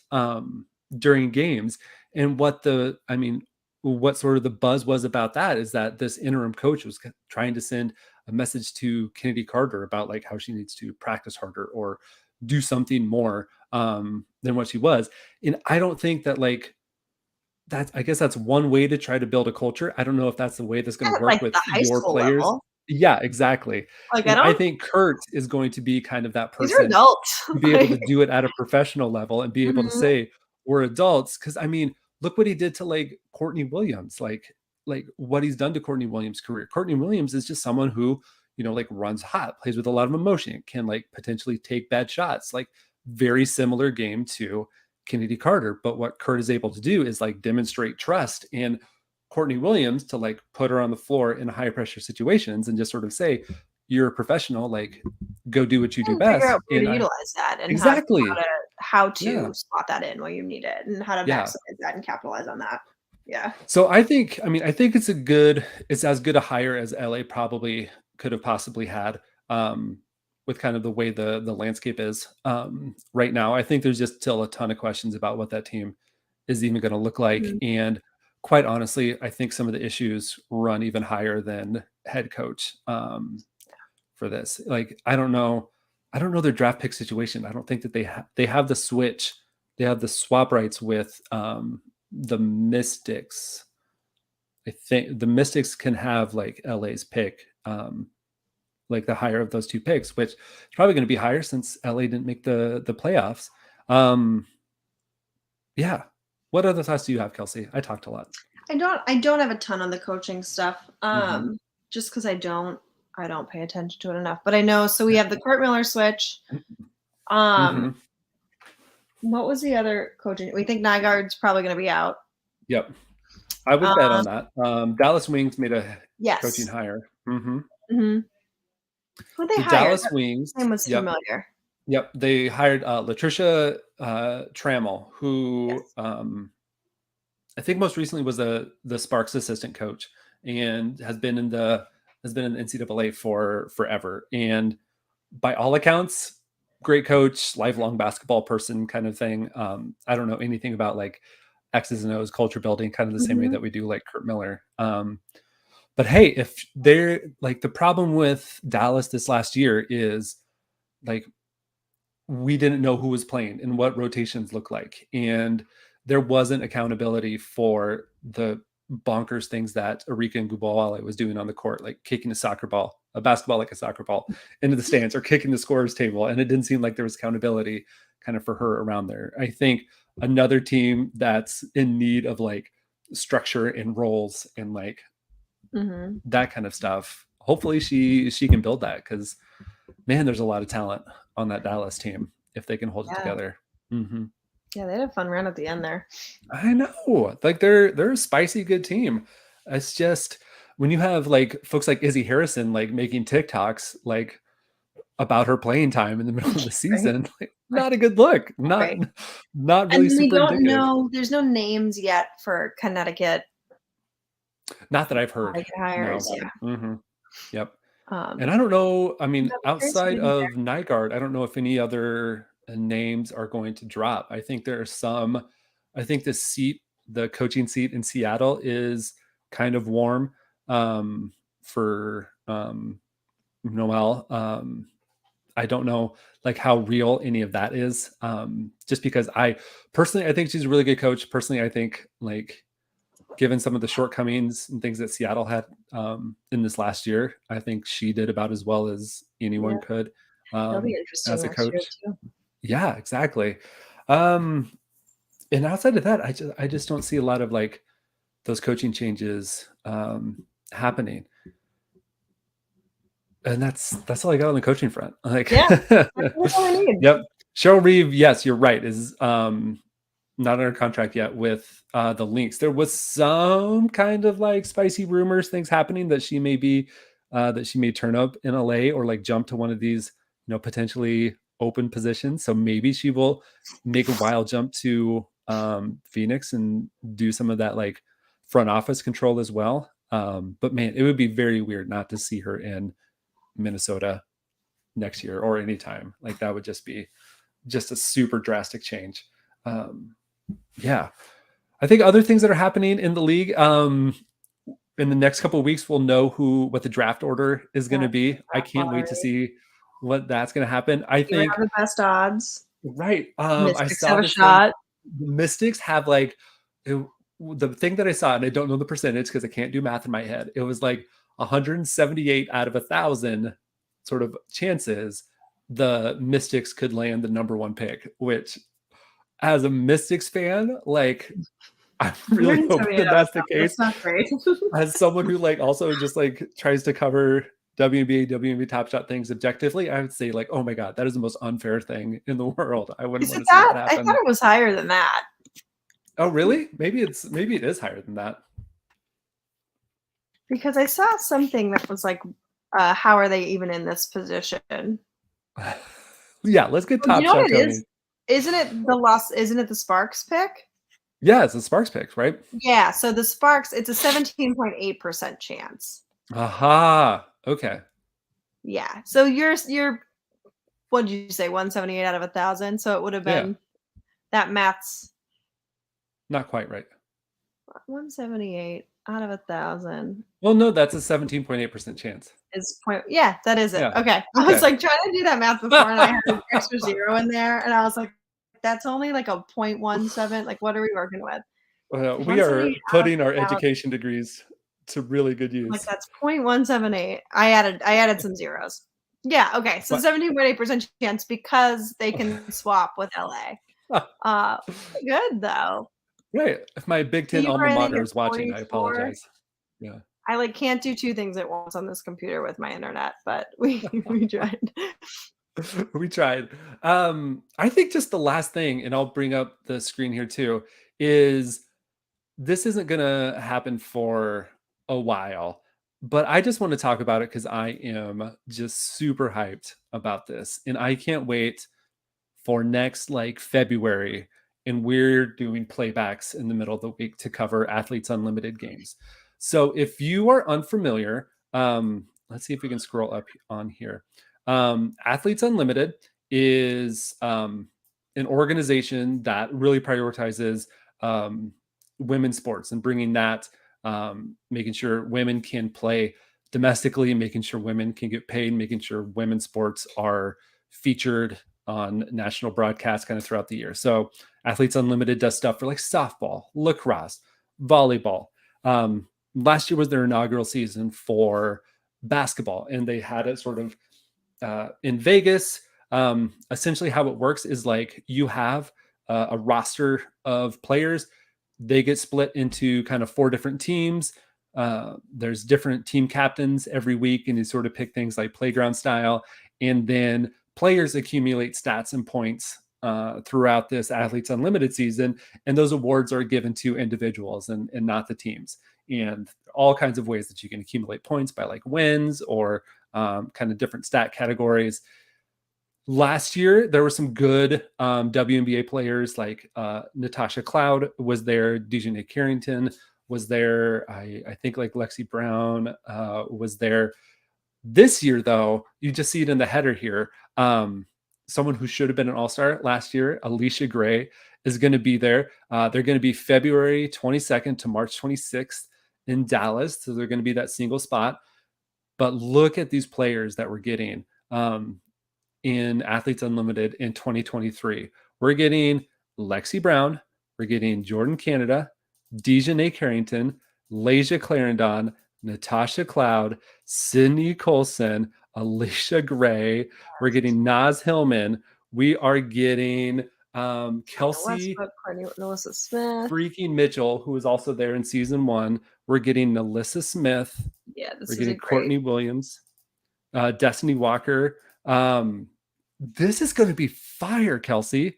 during games. And what sort of the buzz was about that is that this interim coach was trying to send a message to Kennedy Carter about like how she needs to practice harder or do something more than what she was. And I don't think that like I guess that's one way to try to build a culture. I don't know if that's the way that's going to At work like the with high your school players. level. Yeah, exactly. Like I And I don't think Kurt is going to be kind of that these are person adults. to be able to Like, do it at a professional level and be able to mhm. say we're adults. Because I mean, look what he did to like Courtney Williams, like what he's done to Courtney Williams' career. Courtney Williams is just someone who like runs hot, plays with a lot of emotion, can like potentially take bad shots, like very similar game to Kennedy Carter. But what Kurt is able to do is like demonstrate trust in Courtney Williams to like put her on the floor in high pressure situations and just sort of say, you're a professional, like go do what you do And figure best. out where to And I utilize that and exactly. how Yeah. to slot that in where you need it and how to Yeah. maximize that and capitalize on that. Yeah. So I think it's as good a hire as LA probably could have possibly had with kind of the way the landscape is right now. I think there's just still a ton of questions about what that team is even going to look like. Mhm. And quite honestly, I think some of the issues run even higher than head coach for this. Like I don't know their draft pick situation. I don't think that they have the switch. They have the swap rights with the Mystics. I think the Mystics can have like LA's pick, like the higher of those two picks, which is probably going to be higher since LA didn't make the playoffs. Um, yeah. What other thoughts do you have, Kelsey? I talked a lot. I don't have a ton on the coaching stuff. Mm-hmm. Just because I don't pay attention to it enough. But I know so we have the Kurt Miller switch. Um, Mm-hmm. what was the other coaching? We think Nygaard's probably gonna be out. Yep. I would bet on Um, that. Dallas Wings made a coaching yes. hire. Mm-hmm. Mhm. Who'd they The hire? Dallas That Wings. name was Yep. familiar. Yep. They hired Latricia Trammell, who Yes. I think most recently was the Sparks assistant coach and has been in the NCAA for forever. And by all accounts, great coach, lifelong basketball person kind of thing. I don't know anything about like X's and O's culture building, kind of the same way Mhm. that we do like Kurt Miller. But hey, if they're like the problem with Dallas this last year is like we didn't know who was playing and what rotations look like. And there wasn't accountability for the bonkers things that Arika and Gubawale was doing on the court, like kicking a basketball like a soccer ball into the stands or kicking the scorer's table. And it didn't seem like there was accountability kind of for her around there. I think another team that's in need of like structure and roles and like Mhm. that kind of stuff. Hopefully she can build that because man, there's a lot of talent on that Dallas team if they can hold it Yeah. together. Mm-hmm. Yeah, they had a fun run at the end there. I know, like they're a spicy good team. It's just when you have like folks like Izzy Harrison like making TikToks like about her playing time in the middle of the Right? season, like Right. not a good look. Right. Not And really then we super don't indicative. know there's no names yet for Connecticut Not that I've heard. Connecticut hires, No. yeah. Mm-hmm. Yep. And Um, I don't know. I mean, I'm curious what outside they do of Nygaard, I don't know if any other names are going to drop. I think there are some. I think the coaching seat in Seattle is kind of warm for Noel. I don't know like how real any of that is. Just because I think she's a really good coach. Personally, I think like given some of the shortcomings and things that Seattle had in this last year, I think she did about as well as there. anyone Yeah, could it'll be interesting as a next year coach. too. Yeah, exactly. Um, and outside of that, I just don't see a lot of like those coaching changes happening. And that's all I got on the coaching front. Like, Yeah, that's all we need. yep. Cheryl Reeve, yes, you're right, is not under contract yet with the Lynx. There was some kind of like spicy rumors, things happening that she may turn up in LA or like jump to one of these, potentially open positions. So maybe she will make a wild jump to Phoenix and do some of that like front office control as well. But man, it would be very weird not to see her in Minnesota next year or anytime. Like that would just be just a super drastic change. Yeah. I think other things that are happening in the league, in the next couple of weeks, we'll know what the draft order is going to be. I can't wait to see what that's going to happen. I You would think have the best odds. right. I Mystics saw have a this thing. shot. The Mystics have like the thing that I saw, and I don't know the percentage because I can't do math in my head. It was like 178 out of 1,000 sort of chances the Mystics could land the number one pick, which as a Mystics fan, like I'm really hoping that that's the case. That's not great. As someone who like also just like tries to cover WNBA Top Shot things objectively, I would say like, oh my God, that is the most unfair thing in the world. I wouldn't want to see that happen. I thought it was higher than that. Oh, really? Maybe it is higher than that. Because I saw something that was like, how are they even in this position? Yeah, let's get Top Shot, Tony. Isn't it the Sparks pick? Yeah, it's the Sparks pick, right? Yeah, so the Sparks, it's a 17.8% chance. Aha. Okay. Yeah. So you're what did you say, 178 out of 1,000? So it would have been that math's not quite right. 178 out of 1,000. Well, no, that's a 17.8% chance. Yeah, that is it. Yeah. Okay. I was like trying to do that math before and I had an extra zero in there. And I was like, that's only like a 0.17. Like, what are we working with? We are putting our education degrees to really good use. Like that's 0.178. I added some zeros. Yeah, okay. So 17.8% chance because they can swap with LA. Good though. Right. If my Big Ten alma mater is watching, I apologize. Yeah. I like can't do two things at once on this computer with my internet, but we tried. We tried. I think just the last thing, and I'll bring up the screen here too, is this isn't gonna happen for a while, but I just want to talk about it because I am just super hyped about this. And I can't wait for next like February. And we're doing playbacks in the middle of the week to cover Athletes Unlimited games. So if you are unfamiliar, let's see if we can scroll up on here. Athletes Unlimited is an organization that really prioritizes women's sports and bringing that, making sure women can play domestically, making sure women can get paid, making sure women's sports are featured on national broadcasts kind of throughout the year. So Athletes Unlimited does stuff for like softball, lacrosse, volleyball. Last year was their inaugural season for basketball, and they had it sort of in Vegas. Essentially how it works is like you have a roster of players. They get split into kind of 4 different teams. There's different team captains every week, and you sort of pick things like playground style. And then players accumulate stats and points throughout this Athletes Unlimited season. And those awards are given to individuals and not the teams. And all kinds of ways that you can accumulate points by like wins or kind of different stat categories. Last year, there were some good WNBA players like Natasha Cloud was there, Dejanay Carrington was there. I think like Lexi Brown was there. This year, though, you just see it in the header here. Someone who should have been an all-star last year, Alicia Gray, is going to be there. They're going to be February 22nd to March 26th in Dallas. So they're going to be that single spot. But look at these players that we're getting in Athletes Unlimited in 2023. We're getting Lexi Brown. We're getting Jordan Canada, Dejanay Carrington, Lasia Clarendon, Natasha Cloud, Sydney Colson, Alicia Gray. We're getting Naz Hillman. We are getting Kelsey Westbrook, Courtney, Melissa Smith. freaking Mitchell, who was also there in season 1. We're getting Alyssa Smith. Yeah, We're this is a getting great. Courtney Williams, Destiny Walker. This is going to be fire, Kelsey.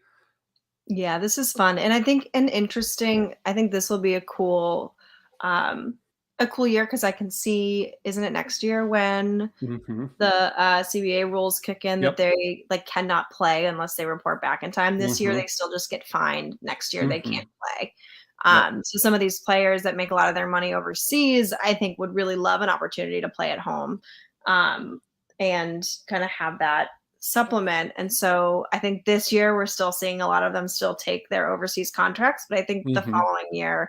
Yeah, this is fun, and I think an interesting. I think this will be a cool year because I can see. Isn't it next year when Mm-hmm. the CBA rules kick in that Yep. they like cannot play unless they report back in time? This year Mm-hmm. they still just get fined. Next year they Mm-hmm. can't play. Yep. So some of these players that make a lot of their money overseas, I think, would really love an opportunity to play at home, and kind of have that supplement. And so I think this year we're still seeing a lot of them still take their overseas contracts, but I think the Mm-hmm. following year,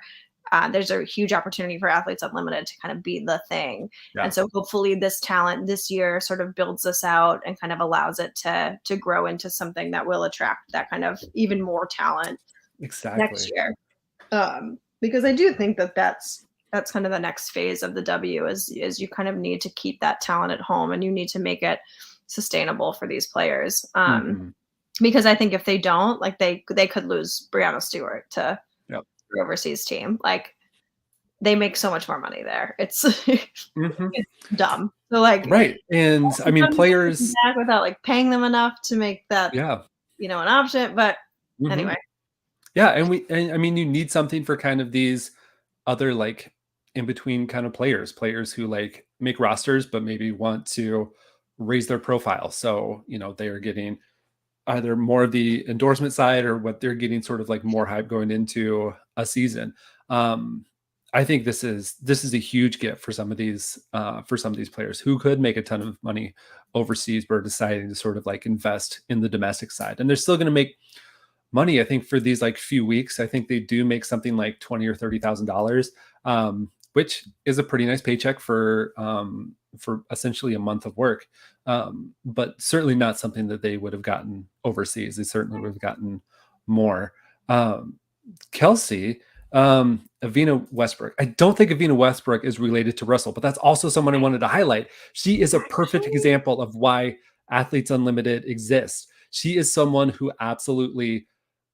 there's a huge opportunity for Athletes Unlimited to kind of be the thing. Yeah. And so hopefully this talent this year sort of builds this out and kind of allows it to grow into something that will attract that kind of even more talent next Exactly. year. Because I do think that that's kind of the next phase of the W is you kind of need to keep that talent at home and you need to make it sustainable for these players. Mm-hmm. Because I think if they don't, like they could lose Brianna Stewart to Yep. the overseas team. Like they make so much more money there. It's Mm-hmm. it's dumb. So like Right. And I mean, players, back without like paying them enough to make that yeah. an option. But Mm-hmm. anyway, Yeah. And I mean, you need something for kind of these other like in between kind of players who like make rosters, but maybe want to raise their profile. So, they are getting either more of the endorsement side or what they're getting sort of like more hype going into a season. I think this is a huge gift for some of these players who could make a ton of money overseas, but are deciding to sort of like invest in the domestic side, and they're still going to make money. I think for these like few weeks, I think they do make something like $20,000 or $30,000, which is a pretty nice paycheck for essentially a month of work. But certainly not something that they would have gotten overseas. They certainly would have gotten more. Kelsey, Avina Westbrook. I don't think Avina Westbrook is related to Russell, but that's also someone I wanted to highlight. She is a perfect example of why Athletes Unlimited exists. She is someone who absolutely,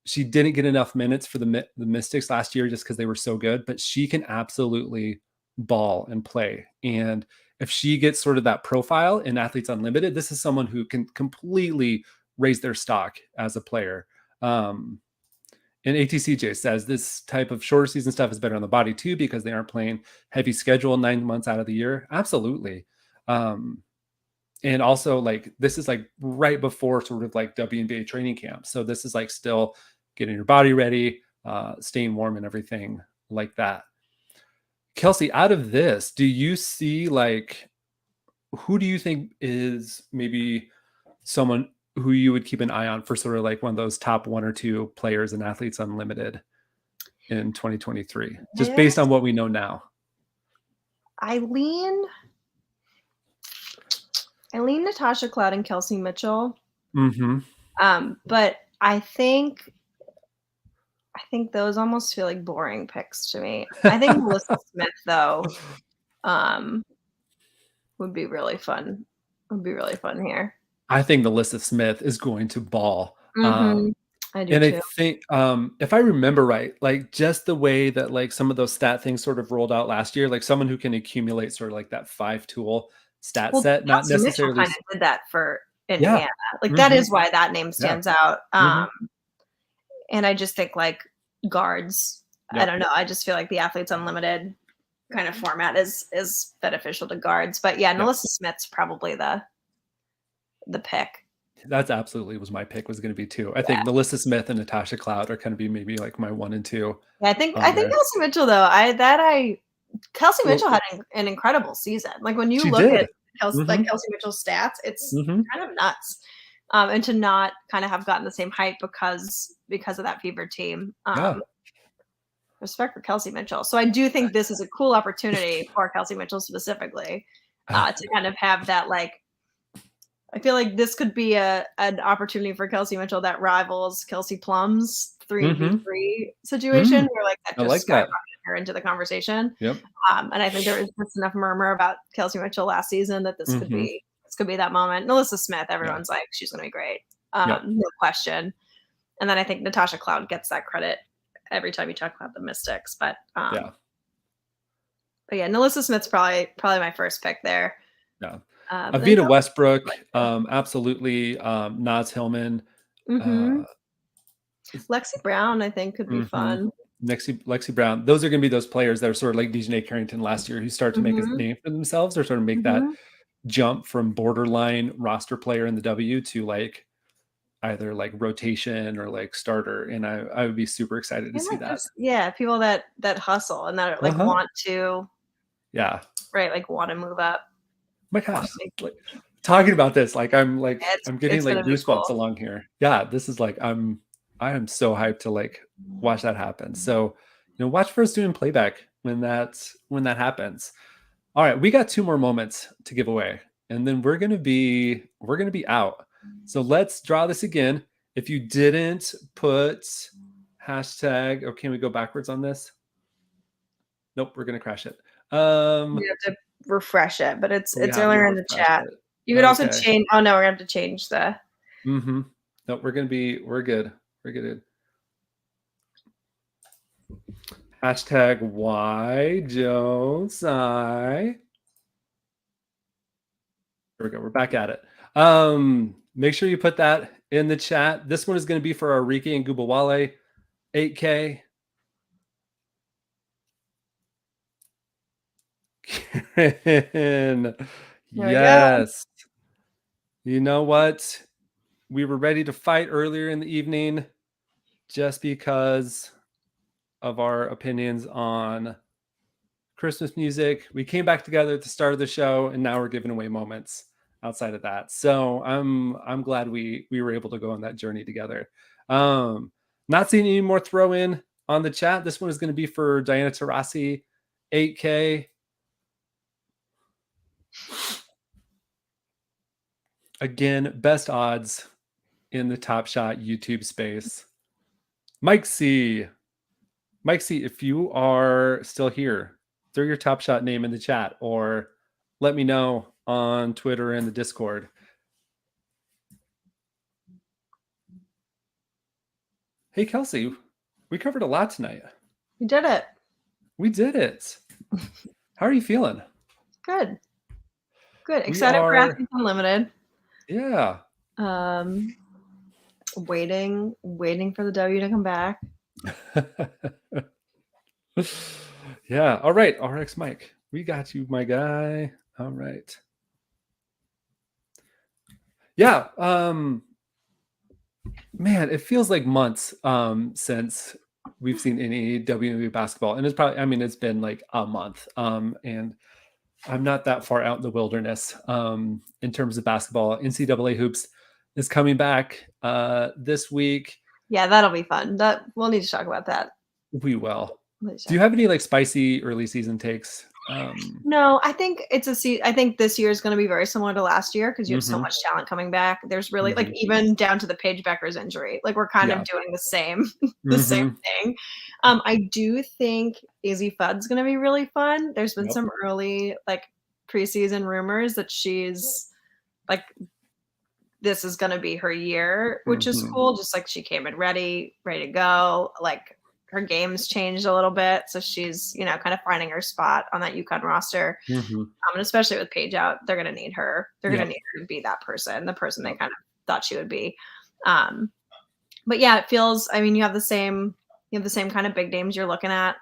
she didn't get enough minutes for the Mystics last year just because they were so good, but she can absolutely ball and play. And if she gets sort of that profile in Athletes Unlimited, this is someone who can completely raise their stock as a player. And ATCJ says this type of shorter season stuff is better on the body too, because they aren't playing heavy schedule 9 months out of the year. Absolutely. And also like, this is like right before sort of like WNBA training camp. So this is like still getting your body ready, staying warm and everything like that. Kelsey, out of this, do you see like, who do you think is maybe someone who you would keep an eye on for sort of like one of those top 1 or 2 players in Athletes Unlimited in 2023, just based on what we know now? I lean Natasha Cloud and Kelsey Mitchell. Mm-hmm. But I think those almost feel like boring picks to me. I think Melissa Smith though would be really fun. Would be really fun here. I think Alyssa Smith is going to ball. I do And I too. think, if I remember right, like just the way that like some of those stat things sort of rolled out last year, like someone who can accumulate sort of like that 5-tool stat set, not Kelsey Mitchell necessarily. kind of did that for Yeah. Indiana. Like that Mm-hmm. is why that name stands out. Mm-hmm. And I just think like guards, I don't know. I just feel like the Athletes Unlimited kind of format is beneficial to guards. But yeah, Melissa Smith's probably the pick. That's absolutely was my pick, was going to be 2. I think Melissa Smith and Natasha Cloud are going to be maybe like my 1 and 2. Yeah, I think Kelsey Mitchell though. Kelsey Mitchell had an incredible season. Like when you look at Kelsey Mitchell's stats, it's kind of nuts. And to not kind of have gotten the same hype because of that fever team. Respect for Kelsey Mitchell. So I do think this is a cool opportunity for Kelsey Mitchell specifically to kind of have that like. I feel like this could be an opportunity for Kelsey Mitchell that rivals Kelsey Plum's 3v3 situation, where like that just skyrocketed her into the conversation. Yep. And I think there is just enough murmur about Kelsey Mitchell last season that this could be that moment. Melissa Smith, everyone's like, she's going to be great. No question. And then I think Natasha Cloud gets that credit every time you talk about the Mystics. But Yeah. yeah, NaLyssa Smith's probably my first pick there. Yeah. But then Avita Westbrook, absolutely. Naz Hillman. mm-hmm. Lexi Brown, I think, could be fun. Lexi Brown. Those are going to be those players that are sort of like Dejanay Carrington last year, who start to make a name for themselves, or sort of make that jump from borderline roster player in the W to like either like rotation or like starter. And I would be super excited to see like that. just, yeah, people that hustle and that like want to, yeah, right, like want to move up. My gosh, like talking about this, like I'm getting It's like gonna be goosebumps cool. along here. Yeah, this is like I am so hyped to like watch that happen. So, watch for us doing playback when that happens. All right, we got 2 more moments to give away, and then we're gonna be out. So let's draw this again. If you didn't put hashtag, or can we go backwards on this? Nope, we're gonna crash it. You have to refresh it, but it's We have to earlier in the refresh chat. it. You could also change. Oh no, we're gonna have to change the. No, we're good. We're good. Hashtag why Jones I. There we go. We're back at it. Make sure you put that in the chat. This one is going to be for our Riki and Gubawale 8K. Karen, yes. You know what? We were ready to fight earlier in the evening just because of our opinions on Christmas music. We came back together at the start of the show, and now we're giving away moments outside of that. So I'm glad we were able to go on that journey together. Not seeing any more throw in on the chat. This one is going to be for Diana Taurasi, 8K. Again, best odds in the Top Shot YouTube space. Mike C, if you are still here, throw your Top Shot name in the chat or let me know on Twitter and the Discord. Hey, Kelsey, we covered a lot tonight. We did it. We did it. How are you feeling? Good. Excited for Athletes Unlimited. Yeah. Waiting for the W to come back. Yeah. All right. RX Mike, we got you, my guy. All right. Yeah. Man, it feels like months since we've seen any WNBA basketball, and it's been like a month. And I'm not that far out in the wilderness in terms of basketball. NCAA hoops is coming back this week. Yeah, that'll be fun. We'll need to talk about that. We will. Do you have any like spicy early season takes? No, I think I think this year is going to be very similar to last year because you have so much talent coming back. There's really like even down to the Paige Beckers injury, like we're kind of doing the same same thing. I do think Izzy Fudd's going to be really fun. There's been some early like preseason rumors that she's like this is going to be her year, which is cool. Just like she came in ready to go. Like her game's changed a little bit, so she's kind of finding her spot on that UConn roster. And especially with Paige out, they're gonna need her. They're gonna need her to be that person, the person they kind of thought she would be. But yeah, it feels. I mean, you have the same kind of big names you're looking at.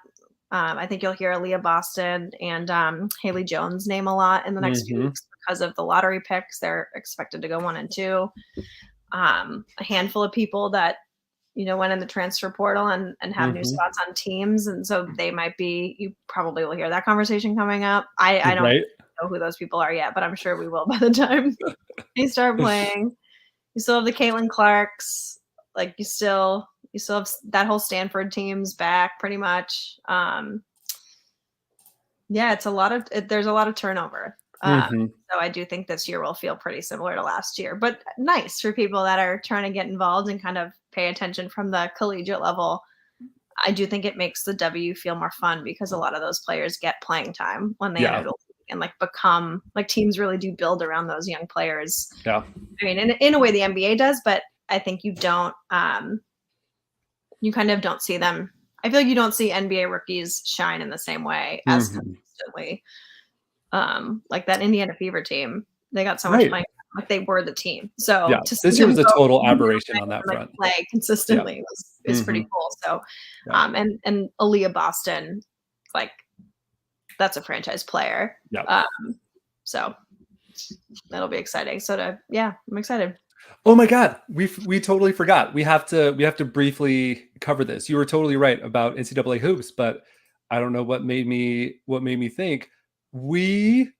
I think you'll hear Aaliyah Boston and Haley Jones' name a lot in the next few weeks because of the lottery picks. They're expected to go 1 and 2. A handful of people that went in the transfer portal and have new spots on teams. And so they might be, you probably will hear that conversation coming up. I don't know who those people are yet, but I'm sure we will by the time they start playing. You still have the Caitlin Clarks. Like you still have that whole Stanford team's back pretty much. Yeah, there's a lot of turnover. So I do think this year will feel pretty similar to last year, but nice for people that are trying to get involved and kind of pay attention from the collegiate level. I do think it makes the W feel more fun because a lot of those players get playing time when they enter the league and like become like teams really do build around those young players. Yeah. I mean, in a way the NBA does, but I think you don't you kind of don't see them. I feel like you don't see NBA rookies shine in the same way as consistently. Like that Indiana Fever team, they got so much Right. playing, like they were the team. So Yeah. to see This year them was a go total from here aberration on and that like front. play Yeah. consistently is pretty cool. So, Yeah. and Aaliyah Boston, like that's a franchise player. Yeah. So that'll be exciting. So I'm excited. Oh my God, we totally forgot. We have to briefly cover this. You were totally right about NCAA hoops, but I don't know what made me think we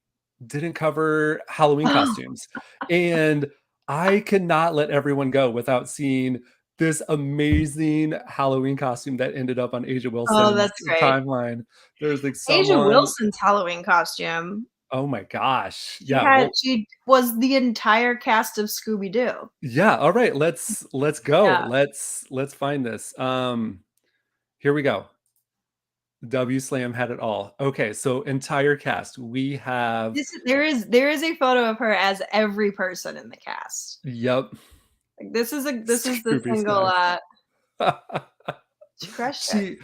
didn't cover Halloween costumes, and I cannot let everyone go without seeing this amazing Halloween costume that ended up on Asia Oh, Wilson's that's great. timeline. There's like Asia someone. Wilson's Halloween costume. Oh my gosh, yeah. Well, She was the entire cast of Scooby Doo. yeah, all right, let's go. Yeah. Let's find this. Here we go. W Slam had it all. Okay, so entire cast. We have There is a photo of her as every person in the cast. yep. Like, this is the Scooby single. Snacks. She crushed it.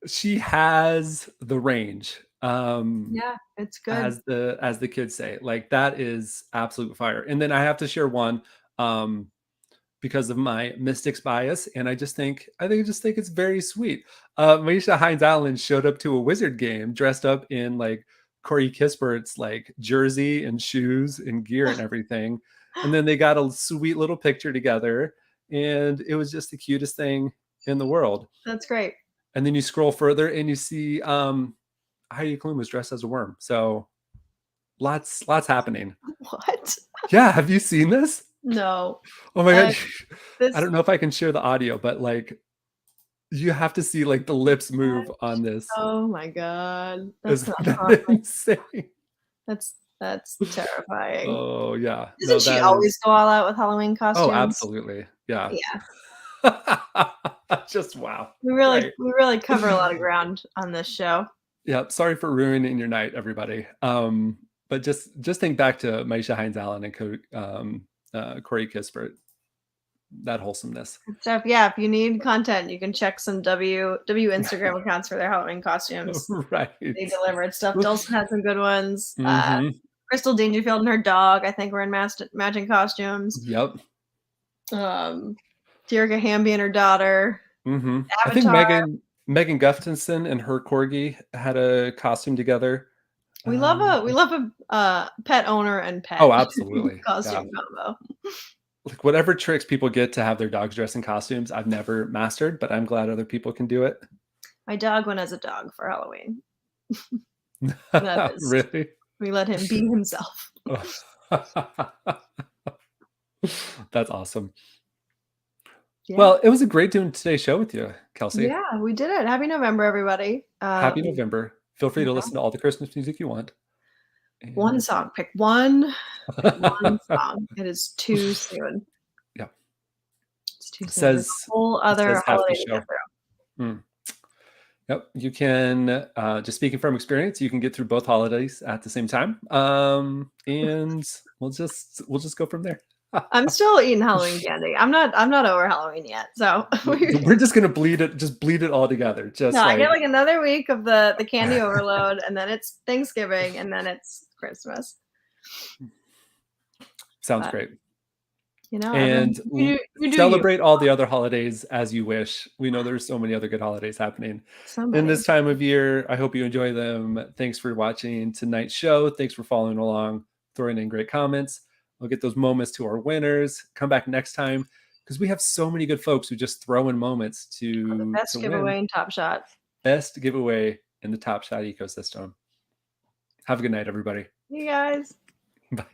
She has the range. Yeah, it's good. As the kids say. Like that is absolute fire. And then I have to share one. Because of my Mystics bias, and I just think it's very sweet. Maisha Hines Allen showed up to a Wizard game dressed up in like Corey Kispert's like jersey and shoes and gear and everything, and then they got a sweet little picture together, and it was just the cutest thing in the world. That's great. And then you scroll further and you see Heidi Klum was dressed as a worm. So lots happening. What? Yeah, have you seen this? No. Oh my God. This I don't know if I can share the audio, but like you have to see like the lips move on this. Oh my God. Is That's not that fun. insane? That's terrifying. Oh yeah. Doesn't she always go all out with Halloween costumes? Oh, absolutely. Yeah. Yeah. Just wow. We really cover a lot of ground on this show. Yeah. Sorry for ruining your night, everybody. But just think back to Maisha Hines Allen and Corey Kispert. That wholesomeness. So if you need content, you can check some W Instagram accounts for their Halloween costumes. Right. They delivered stuff. Dulcin had some good ones. Mm-hmm. Crystal Dangerfield and her dog, I think, were in matching costumes. Yep. Terica Hamby and her daughter. Mm-hmm. Avatar. I think Megan Gustafson and her corgi had a costume together. We love a pet owner and pet. Oh, absolutely. Costume combo. Like whatever tricks people get to have their dogs dress in costumes, I've never mastered, but I'm glad other people can do it. My dog went as a dog for Halloween. Really? We let him be himself. That's awesome. Yeah. Well, it was a great doing today's show with you, Kelsey. Yeah, we did it. Happy November, everybody. Happy November. Feel free to listen to all the Christmas music you want. One song. Pick one. One song. It is too soon. Yeah. It's too soon. Says a whole other holiday to get through. Yep. You can, just speaking from experience, you can get through both holidays at the same time. And we'll just go from there. I'm still eating Halloween candy. I'm not over Halloween yet. So we're just gonna bleed it all together. I get like another week of the candy overload, and then it's Thanksgiving, and then it's Christmas. Sounds great. And you celebrate all the other holidays as you wish. We know there's so many other good holidays happening in this time of year. I hope you enjoy them. Thanks for watching tonight's show. Thanks for following along, throwing in great comments. We'll get those moments to our winners. Come back next time because we have so many good folks who just throw in moments to the best giveaway in Top Shot. Best giveaway in the Top Shot ecosystem. Have a good night, everybody. You guys. Bye.